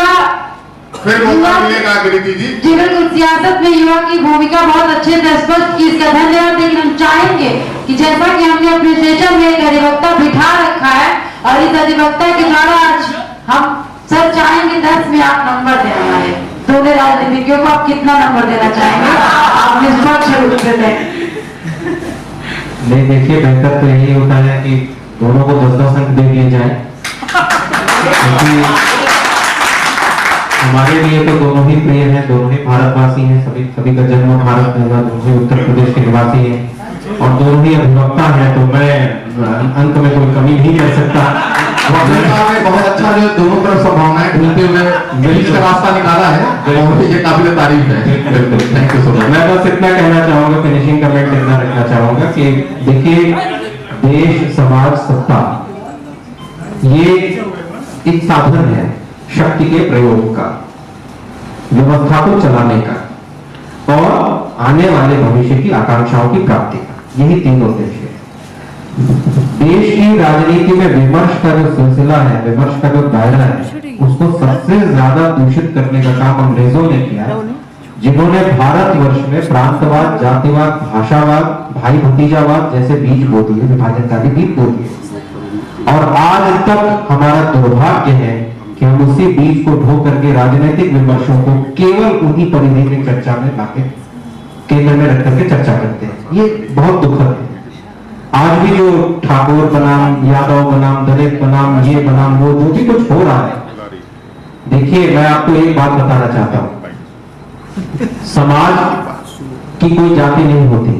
Speaker 2: बिल्कुल, सियासत में युवा की भूमिका बहुत अच्छे से स्पष्ट की, इसका धन्यवाद। लेकिन हम चाहेंगे कि जैसा कि हमने अपने स्टेशन में एक अधिवक्ता बिठा रखा है और इस अधिवक्ता के द्वारा आज हम सर चाहेंगे 10 में आप नंबर दें हमारे दोनों राजनीतिज्ञों को। आप कितना नंबर देना चाहेंगे? आप निष्पक्ष रूप से दें।
Speaker 6: नहीं, देखिए बेहतर तो यही होता है कि दोनों को 10-10 अंक दे दिए जाए, क्योंकि हमारे लिए तो दोनों ही प्रिय हैं, दोनों ही भारतवासी हैं, सभी का जन्म भारत में हुआ, दोनों ही उत्तर प्रदेश के निवासी हैं और दोनों ही अधिवक्ता हैं, तो मैं अंक में कोई कमी नहीं कर सकता।
Speaker 5: वकील साहब ने बहुत अच्छा जो दोनों तरफ संभावनाएं ढूंढते हुए बीच का रास्ता निकाला है और ये काबिल तारीफ है। बिल्कुल, थैंक यू सो मच।
Speaker 6: मैं बस इतना कहना चाहूंगा, फिनिशिंग कमेंट इतना रखना चाहूंगा कि देखिए, देश, समाज, सत्ता ये एक साधन है शक्ति के प्रयोग का, व्यवस्था को चलाने का और आने वाले भविष्य की आकांक्षाओं की प्राप्ति का। यही तीन उद्देश्य है। देश की राजनीति में विमर्श का जो सिलसिला है, विमर्श का जो दायरा है, उसको सबसे ज्यादा दूषित करने का काम अंग्रेजों ने किया, जिन्होंने भारतवर्ष में प्रांतवाद, जातिवाद, भाषावाद, भाई भतीजावाद जैसे बीज बो दिए, विभाजनकारी बीज बो दिए। और आज तक हमारा दुर्भाग्य है कि हम उसी बीज को ढो करके राजनीतिक विमर्शों को केवल उन्हीं परिधि की चर्चा में लाके केंद्र में रख करके चर्चा करते हैं। ये बहुत दुखद है। आज भी जो ठाकुर बनाम, यादव बनाम, दलित बनाम, ये बनाम, वो जो भी कुछ हो रहा है, देखिए मैं आपको एक बात बताना चाहता हूं, समाज की कोई जाति नहीं होती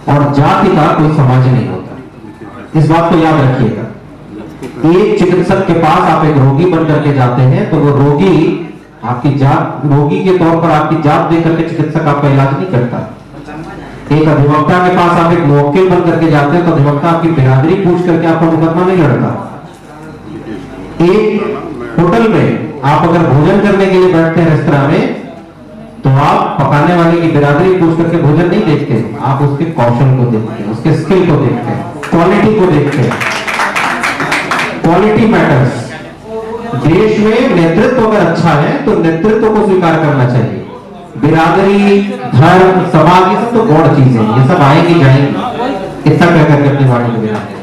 Speaker 6: और जाति का कोई समाज नहीं होता। इस बात को याद रखिएगा। एक चिकित्सक के पास आप एक रोगी बन करके जाते हैं तो वो रोगी आपकी जात, रोगी के तौर पर आपकी जात देख करके चिकित्सक आपका इलाज नहीं करता। एक अधिवक्ता के पास आप एक मुवक्किल बन करके जाते हैं तो अधिवक्ता आपकी बिरादरी पूछ करके आपका मुकदमा नहीं लड़ता। एक होटल में आप अगर भोजन करने के लिए बैठते हैं रेस्तरां में, तो आप पकाने वाले की बिरादरी पूछ करके भोजन नहीं देखते, आप उसके कौशल को देखते हैं, उसके स्किल को देखते हैं, क्वालिटी को देखते हैं। Quality matters. देश में नेतृत्व अगर अच्छा है तो नेतृत्व को स्वीकार करना चाहिए। बिरादरी, धर्म, समाज, ये सब तो गौड़ चीजें हैं, ये सब आएंगी जाएंगी। इतना कहकर के अपनी वाणी को विराम।